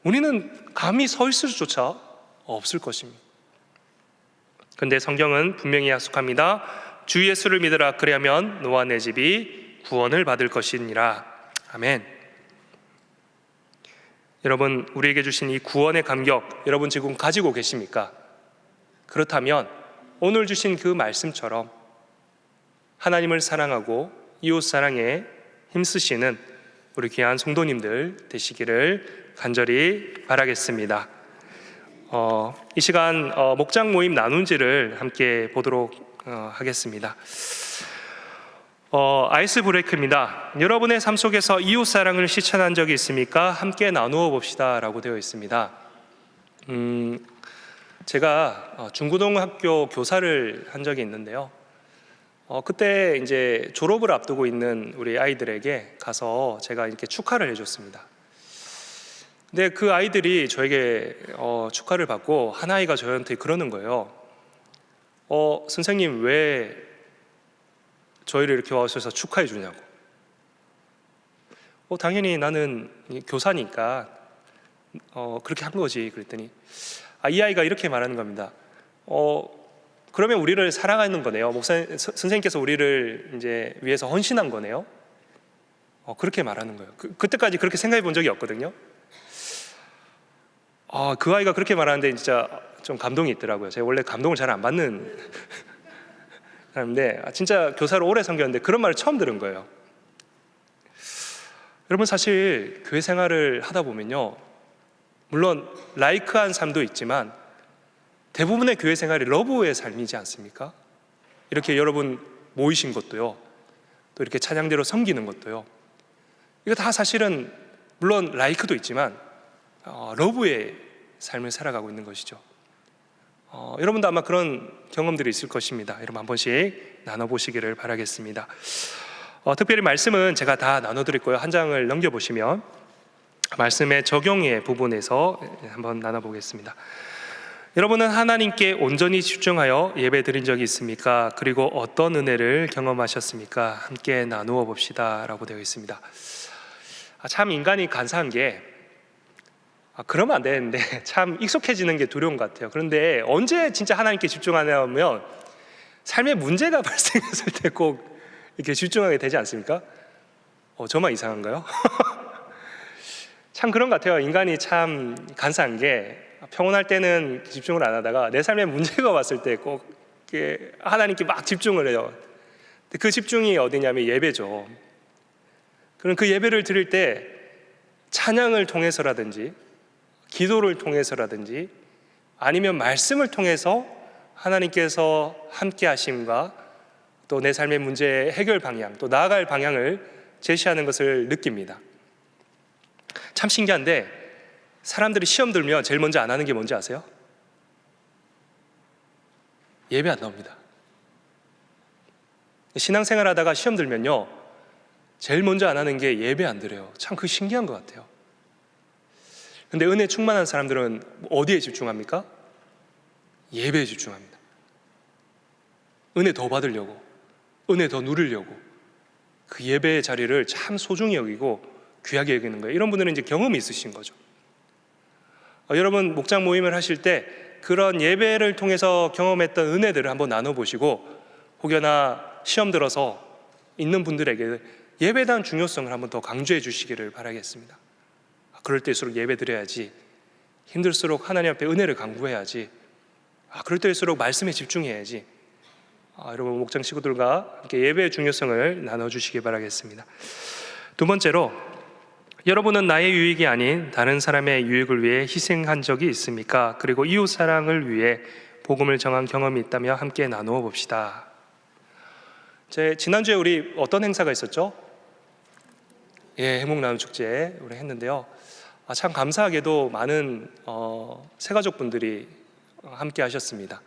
우리는 감히 서 있을 수조차 없을 것입니다. 그런데 성경은 분명히 약속합니다. 주 예수를 믿으라, 그리하면 너와 내 집이 구원을 받을 것이니라. 아멘. 여러분, 우리에게 주신 이 구원의 감격, 여러분 지금 가지고 계십니까? 그렇다면 오늘 주신 그 말씀처럼 하나님을 사랑하고 이웃 사랑에 힘쓰시는 우리 귀한 성도님들 되시기를 간절히 바라겠습니다. 이 시간 목장 모임 나눈지를 함께 보도록 하겠습니다. 아이스 브레이크입니다. 여러분의 삶 속에서 이웃 사랑을 실천한 적이 있습니까? 함께 나누어 봅시다 라고 되어 있습니다. 제가 중고등학교 교사를 한 적이 있는데요. 그때 이제 졸업을 앞두고 있는 우리 아이들에게 가서 제가 이렇게 축하를 해줬습니다. 근데 그 아이들이 저에게 축하를 받고 한 아이가 저한테 그러는 거예요. 선생님, 왜 저희를 이렇게 와주셔서 축하해 주냐고. 당연히 나는 교사니까 그렇게 한 거지. 그랬더니 이 아이가 이렇게 말하는 겁니다. 그러면 우리를 사랑하는 거네요. 선생님께서 우리를 이제 위해서 헌신한 거네요. 그렇게 말하는 거예요. 그때까지 그렇게 생각해 본 적이 없거든요. 그 아이가 그렇게 말하는데 진짜 좀 감동이 있더라고요. 제가 원래 감동을 잘 안 받는 사람인데 진짜 교사를 오래 섬겼는데 그런 말을 처음 들은 거예요. 여러분, 사실 교회 생활을 하다 보면요, 물론 라이크한 삶도 있지만 대부분의 교회 생활이 러브의 삶이지 않습니까? 이렇게 여러분 모이신 것도요, 또 이렇게 찬양대로 섬기는 것도요, 이거 다 사실은 물론 라이크도 있지만 러브의 삶을 살아가고 있는 것이죠. 여러분도 아마 그런 경험들이 있을 것입니다. 여러분 한 번씩 나눠보시기를 바라겠습니다. 특별히 말씀은 제가 다 나눠드릴 거예요. 한 장을 넘겨보시면 말씀의 적용의 부분에서 한번 나눠보겠습니다. 여러분은 하나님께 온전히 집중하여 예배 드린 적이 있습니까? 그리고 어떤 은혜를 경험하셨습니까? 함께 나누어 봅시다 라고 되어 있습니다. 참 인간이 간사한 게 그러면 안 되는데 참 익숙해지는 게 두려운 것 같아요. 그런데 언제 진짜 하나님께 집중하냐면 삶의 문제가 발생했을 때 꼭 이렇게 집중하게 되지 않습니까? 저만 이상한가요? 참 그런 것 같아요. 인간이 참 간사한 게 평온할 때는 집중을 안 하다가 내 삶에 문제가 왔을 때 꼭 하나님께 막 집중을 해요. 그 집중이 어디냐면 예배죠. 그럼 그 예배를 드릴 때 찬양을 통해서라든지 기도를 통해서라든지 아니면 말씀을 통해서 하나님께서 함께 하심과 또 내 삶의 문제의 해결 방향, 또 나아갈 방향을 제시하는 것을 느낍니다. 참 신기한데 사람들이 시험 들면 제일 먼저 안 하는 게 뭔지 아세요? 예배 안 나옵니다. 신앙생활 하다가 시험 들면요 제일 먼저 안 하는 게 예배 안 드려요. 참 그 신기한 것 같아요. 근데 은혜 충만한 사람들은 어디에 집중합니까? 예배에 집중합니다. 은혜 더 받으려고, 은혜 더 누리려고 그 예배의 자리를 참 소중히 여기고 귀하게 여기는 거예요. 이런 분들은 이제 경험이 있으신 거죠. 여러분 목장 모임을 하실 때 그런 예배를 통해서 경험했던 은혜들을 한번 나눠보시고 혹여나 시험 들어서 있는 분들에게 예배에 대한 중요성을 한번 더 강조해 주시기를 바라겠습니다. 그럴 때일수록 예배 드려야지, 힘들수록 하나님 앞에 은혜를 간구해야지, 그럴 때일수록 말씀에 집중해야지. 여러분 목장 식구들과 함께 예배의 중요성을 나눠주시기 바라겠습니다. 두 번째로, 여러분은 나의 유익이 아닌 다른 사람의 유익을 위해 희생한 적이 있습니까? 그리고 이웃 사랑을 위해 복음을 정한 경험이 있다며 함께 나누어 봅시다. 지난주에 우리 어떤 행사가 있었죠? 해묵나눔축제 우리 했는데요. 참 감사하게도 많은 새가족분들이 함께 하셨습니다.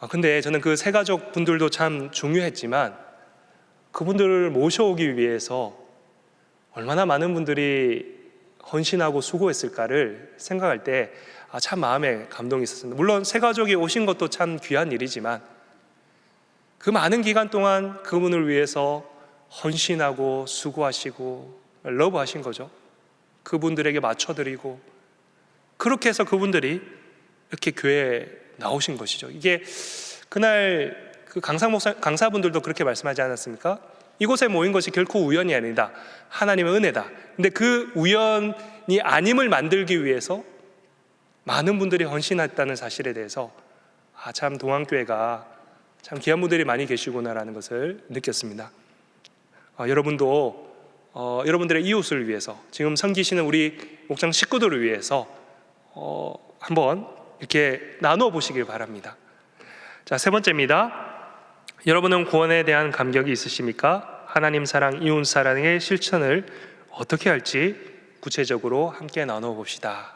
근데 저는 그 새가족분들도 참 중요했지만 그분들을 모셔오기 위해서 얼마나 많은 분들이 헌신하고 수고했을까를 생각할 때 참 마음에 감동이 있었습니다. 물론 새가족이 오신 것도 참 귀한 일이지만 그 많은 기간 동안 그분을 위해서 헌신하고 수고하시고 러브하신 거죠. 그분들에게 맞춰드리고 그렇게 해서 그분들이 이렇게 교회에 나오신 것이죠. 이게 그날 그 강사분들도 그렇게 말씀하지 않았습니까? 이곳에 모인 것이 결코 우연이 아니다. 하나님의 은혜다. 근데 그 우연이 아님을 만들기 위해서 많은 분들이 헌신했다는 사실에 대해서 참 동안교회가 참 귀한 분들이 많이 계시구나라는 것을 느꼈습니다. 여러분도 여러분들의 이웃을 위해서, 지금 섬기시는 우리 목장 식구들을 위해서 한번 이렇게 나누어 보시길 바랍니다. 자, 세 번째입니다. 여러분은 구원에 대한 감격이 있으십니까? 하나님 사랑, 이웃 사랑의 실천을 어떻게 할지 구체적으로 함께 나누어 봅시다.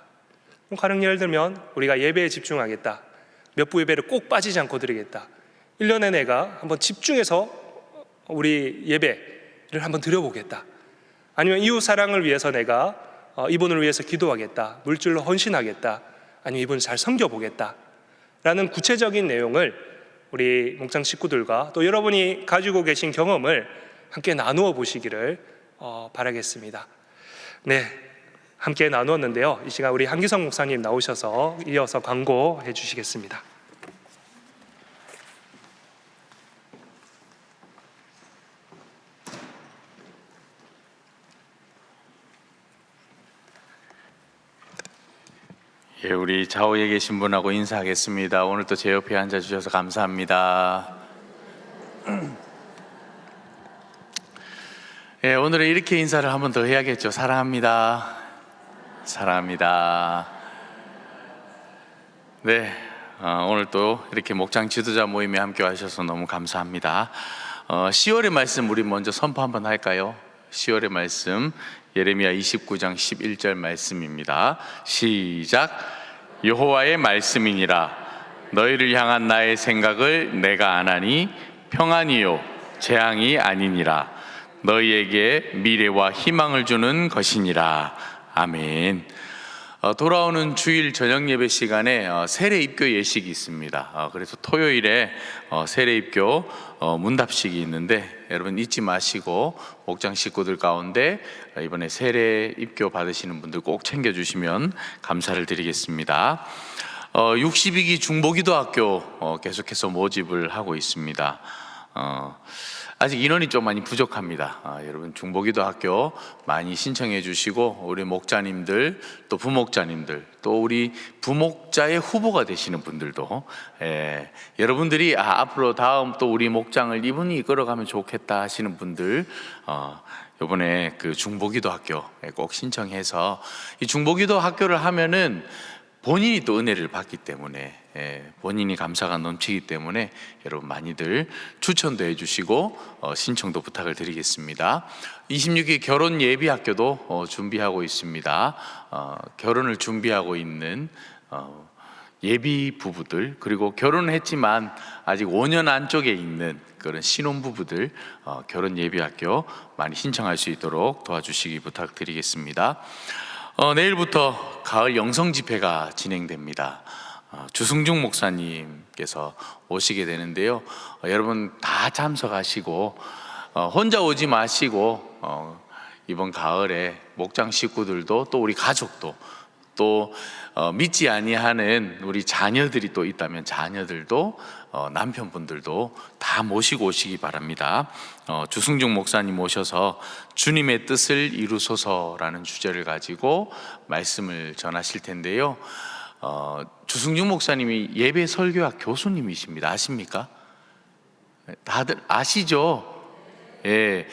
가령 예를 들면 우리가 예배에 집중하겠다, 몇 부 예배를 꼭 빠지지 않고 드리겠다, 1년에 내가 한번 집중해서 우리 예배를 한번 드려보겠다, 아니면 이웃 사랑을 위해서 내가 이분을 위해서 기도하겠다, 물질로 헌신하겠다, 아니면 이분을 잘 섬겨보겠다 라는 구체적인 내용을 우리 목장 식구들과 또 여러분이 가지고 계신 경험을 함께 나누어 보시기를 바라겠습니다. 네, 함께 나누었는데요. 이 시간 우리 한기성 목사님 나오셔서 이어서 광고해 주시겠습니다. 우리 좌우에 계신 분하고 인사하겠습니다. 오늘 또 제 옆에 앉아주셔서 감사합니다. 오늘은 이렇게 인사를 한 번 더 해야겠죠. 사랑합니다. 사랑합니다. 네, 오늘 또 이렇게 목장 지도자 모임에 함께 하셔서 너무 감사합니다. 10월의 말씀 우리 먼저 선포 한번 할까요? 10월의 말씀 예레미야 29장 11절 말씀입니다. 시작. 여호와의 말씀이니라. 너희를 향한 나의 생각을 내가 아나니 평안이요 재앙이 아니니라. 너희에게 미래와 희망을 주는 것이니라. 아멘. 돌아오는 주일 저녁 예배 시간에 세례 입교 예식이 있습니다. 그래서 토요일에 세례 입교 문답식이 있는데 여러분 잊지 마시고 목장 식구들 가운데 이번에 세례 입교 받으시는 분들 꼭 챙겨주시면 감사를 드리겠습니다. 62기 중보기도학교 계속해서 모집을 하고 있습니다. 아직 인원이 좀 많이 부족합니다. 여러분 중보기도학교 많이 신청해 주시고 우리 목자님들 또 부목자님들 또 우리 부목자의 후보가 되시는 분들도 여러분들이 앞으로 다음 또 우리 목장을 이분이 이끌어가면 좋겠다 하시는 분들 이번에 그 중보기도학교에 꼭 신청해서 이 중보기도학교를 하면은 본인이 또 은혜를 받기 때문에 본인이 감사가 넘치기 때문에 여러분 많이들 추천도 해주시고 신청도 부탁을 드리겠습니다. 26기 결혼 예비학교도 준비하고 있습니다. 결혼을 준비하고 있는 예비 부부들 그리고 결혼을 했지만 아직 5년 안쪽에 있는 그런 신혼부부들 결혼 예비학교 많이 신청할 수 있도록 도와주시기 부탁드리겠습니다. 내일부터 가을 영성 집회가 진행됩니다. 주승중 목사님께서 오시게 되는데요. 여러분 다 참석하시고 혼자 오지 마시고 이번 가을에 목장 식구들도 또 우리 가족도 또 믿지 아니하는 우리 자녀들이 또 있다면 자녀들도 남편분들도 다 모시고 오시기 바랍니다. 주승중 목사님 오셔서 주님의 뜻을 이루소서라는 주제를 가지고 말씀을 전하실 텐데요. 주승중 목사님이 예배 설교학 교수님이십니다. 아십니까? 다들 아시죠? 예,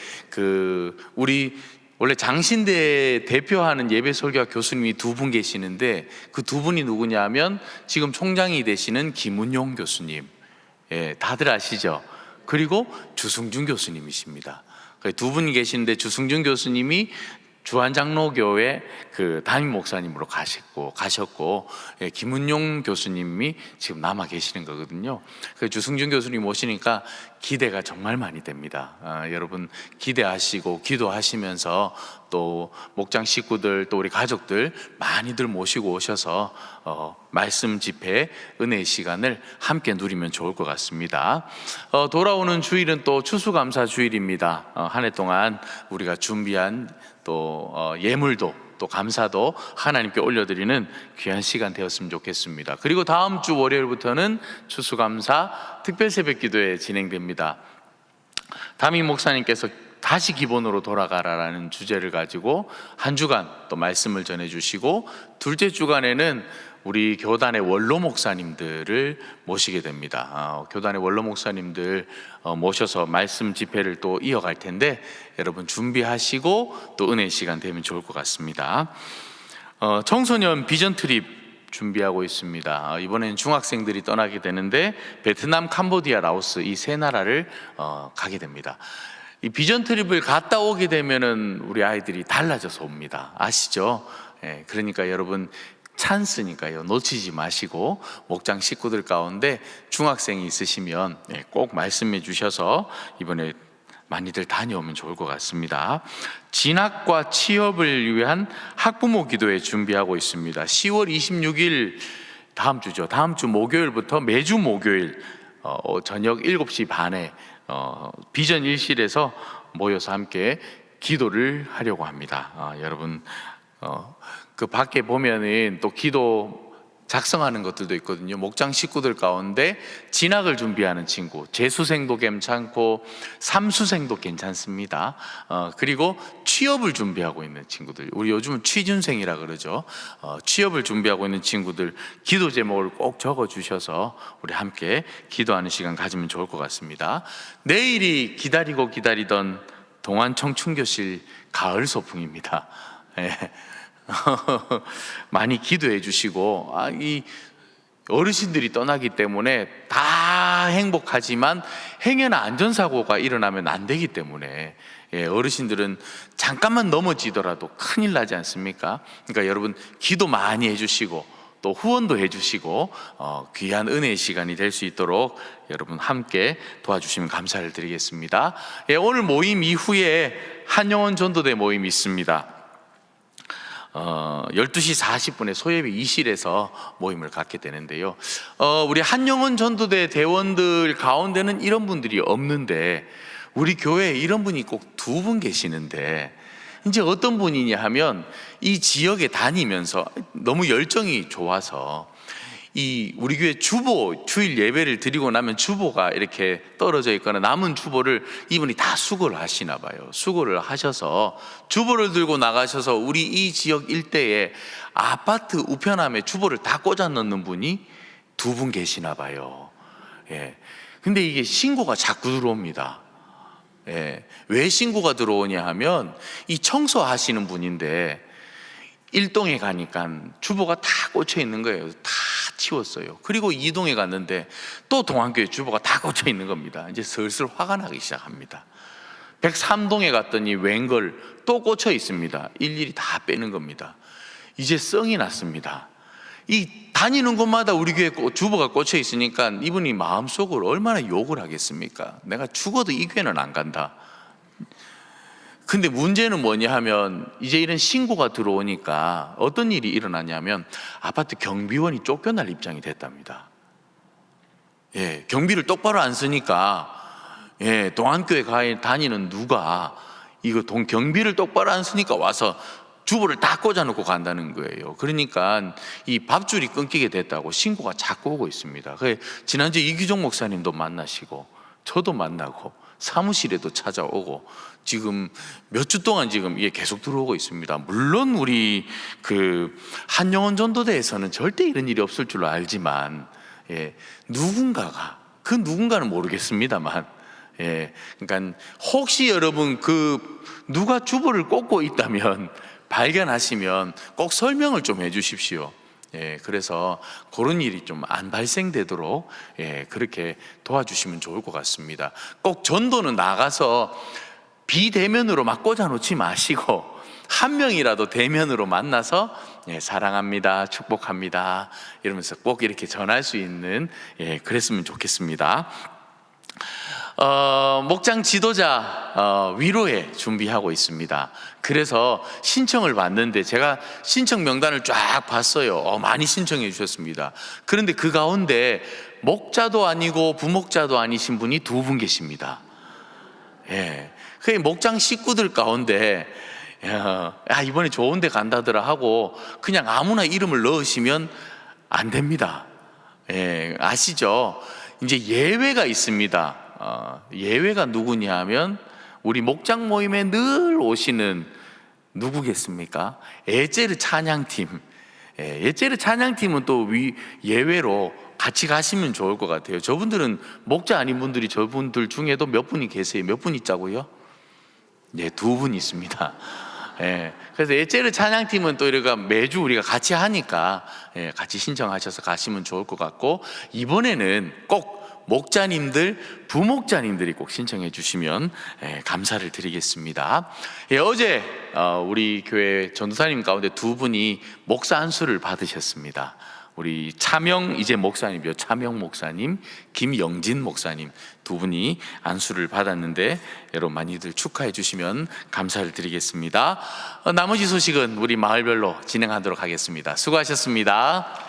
우리 원래 장신대 대표하는 예배 설교학 교수님이 두 분 계시는데 그 두 분이 누구냐면 지금 총장이 되시는 김은용 교수님, 다들 아시죠? 그리고 주승준 교수님이십니다. 두 분이 계시는데 주승준 교수님이 주한장로교회 그 담임 목사님으로 가셨고 김은용 교수님이 지금 남아 계시는 거거든요. 주승준 교수님 오시니까 기대가 정말 많이 됩니다. 여러분 기대하시고 기도하시면서 또 목장 식구들 또 우리 가족들 많이들 모시고 오셔서 말씀 집회 은혜의 시간을 함께 누리면 좋을 것 같습니다. 돌아오는 주일은 또 추수감사 주일입니다. 한 해 동안 우리가 준비한 또 예물도 또 감사도 하나님께 올려드리는 귀한 시간 되었으면 좋겠습니다. 그리고 다음 주 월요일부터는 추수감사 특별 새벽기도회 진행됩니다. 담임 목사님께서 다시 기본으로 돌아가라라는 주제를 가지고 한 주간 또 말씀을 전해주시고 둘째 주간에는 우리 교단의 원로 목사님들을 모시게 됩니다. 교단의 원로 목사님들 모셔서 말씀 집회를 또 이어갈 텐데 여러분 준비하시고 또 은혜의 시간 되면 좋을 것 같습니다. 청소년 비전 트립 준비하고 있습니다. 이번에는 중학생들이 떠나게 되는데 베트남, 캄보디아, 라오스 이 세 나라를 가게 됩니다. 이 비전 트립을 갔다 오게 되면은 우리 아이들이 달라져서 옵니다. 아시죠? 그러니까 여러분 찬스니까요. 놓치지 마시고 목장 식구들 가운데 중학생이 있으시면 꼭 말씀해 주셔서 이번에 많이들 다녀오면 좋을 것 같습니다. 진학과 취업을 위한 학부모 기도회 준비하고 있습니다. 10월 26일 다음 주죠. 다음 주 목요일부터 매주 목요일 저녁 7시 반에 비전 1실에서 모여서 함께 기도를 하려고 합니다. 여러분 그 밖에 보면은 또 기도 작성하는 것들도 있거든요. 목장 식구들 가운데 진학을 준비하는 친구, 재수생도 괜찮고 삼수생도 괜찮습니다. 그리고 취업을 준비하고 있는 친구들, 우리 요즘은 취준생이라 그러죠. 취업을 준비하고 있는 친구들 기도 제목을 꼭 적어 주셔서 우리 함께 기도하는 시간 가지면 좋을 것 같습니다. 내일이 기다리던 동안 청춘교실 가을 소풍입니다. 많이 기도해 주시고 이 어르신들이 떠나기 때문에 다 행복하지만 행여나 안전사고가 일어나면 안 되기 때문에 어르신들은 잠깐만 넘어지더라도 큰일 나지 않습니까? 그러니까 여러분 기도 많이 해주시고 또 후원도 해주시고 귀한 은혜의 시간이 될 수 있도록 여러분 함께 도와주시면 감사를 드리겠습니다. 오늘 모임 이후에 한영원 전도대 모임이 있습니다. 12시 40분에 소예비 2실에서 모임을 갖게 되는데요. 우리 한영원 전도대 대원들 가운데는 이런 분들이 없는데 우리 교회에 이런 분이 꼭 2분 계시는데, 이제 어떤 분이냐 하면 이 지역에 다니면서 너무 열정이 좋아서 이 우리 교회 주보 주일 예배를 드리고 나면 주보가 이렇게 떨어져 있거나 남은 주보를 이분이 다 수거를 하시나 봐요. 수거를 하셔서 주보를 들고 나가셔서 우리 이 지역 일대에 아파트 우편함에 주보를 다 꽂아 넣는 분이 2분 계시나 봐요. 예. 근데 이게 신고가 자꾸 들어옵니다. 예. 왜 신고가 들어오냐 하면 이 청소하시는 분인데 1동에 가니까 주보가 다 꽂혀 있는 거예요. 다 치웠어요. 그리고 2동에 갔는데 또 동안교회 주보가 다 꽂혀 있는 겁니다. 이제 슬슬 화가 나기 시작합니다. 103동에 갔더니 웬걸 또 꽂혀 있습니다. 일일이 다 빼는 겁니다. 이제 성이 났습니다. 이 다니는 곳마다 우리 교회 주보가 꽂혀 있으니까 이분이 마음속으로 얼마나 욕을 하겠습니까? 내가 죽어도 이 교회는 안 간다. 근데 문제는 뭐냐 하면 이제 이런 신고가 들어오니까 어떤 일이 일어나냐면 아파트 경비원이 쫓겨날 입장이 됐답니다. 예, 경비를 똑바로 안 쓰니까 예, 동안교회 다니는 누가 이거 경비를 똑바로 안 쓰니까 와서 주보를 다 꽂아놓고 간다는 거예요. 그러니까 이 밥줄이 끊기게 됐다고 신고가 자꾸 오고 있습니다. 지난주에 이규종 목사님도 만나시고 저도 만나고 사무실에도 찾아오고 지금 몇 주 동안 지금 이게 계속 들어오고 있습니다. 물론 우리 그 한영원 전도대에서는 절대 이런 일이 없을 줄 알지만 예, 누군가가 그 누군가는 모르겠습니다만 예, 그러니까 혹시 여러분 그 누가 주보를 꽂고 있다면 발견하시면 꼭 설명을 좀 해주십시오. 예, 그래서 그런 일이 좀 안 발생되도록 예, 그렇게 도와주시면 좋을 것 같습니다. 꼭 전도는 나가서 비대면으로 막 꽂아놓지 마시고 한 명이라도 대면으로 만나서 예, 사랑합니다, 축복합니다 이러면서 꼭 이렇게 전할 수 있는 예, 그랬으면 좋겠습니다. 목장 지도자 위로회 준비하고 있습니다. 그래서 신청을 받는데 제가 신청 명단을 쫙 봤어요. 많이 신청해 주셨습니다. 그런데 그 가운데 목자도 아니고 부목자도 아니신 분이 2분 계십니다. 예, 그 목장 식구들 가운데 이번에 좋은 데 간다더라 하고 그냥 아무나 이름을 넣으시면 안 됩니다. 예, 아시죠? 이제 예외가 있습니다. 예외가 누구냐 하면 우리 목장 모임에 늘 오시는 누구겠습니까? 에제르 찬양팀. 에제르 찬양팀은 또 예외로 같이 가시면 좋을 것 같아요. 저분들은 목자 아닌 분들이 저분들 중에도 몇 분이 계세요. 몇 분 있자고요? 네, 2분 있습니다. 예, 그래서 에제르 찬양팀은 또 이렇게 매주 우리가 같이 하니까 예, 같이 신청하셔서 가시면 좋을 것 같고 이번에는 꼭 목자님들, 부목자님들이 꼭 신청해 주시면 감사를 드리겠습니다. 예, 어제 우리 교회 전도사님 가운데 2분이 목사 안수를 받으셨습니다. 우리 차명 이제 목사님이요, 차명 목사님, 김영진 목사님 2분이 안수를 받았는데 여러분 많이들 축하해 주시면 감사를 드리겠습니다. 나머지 소식은 우리 마을별로 진행하도록 하겠습니다. 수고하셨습니다.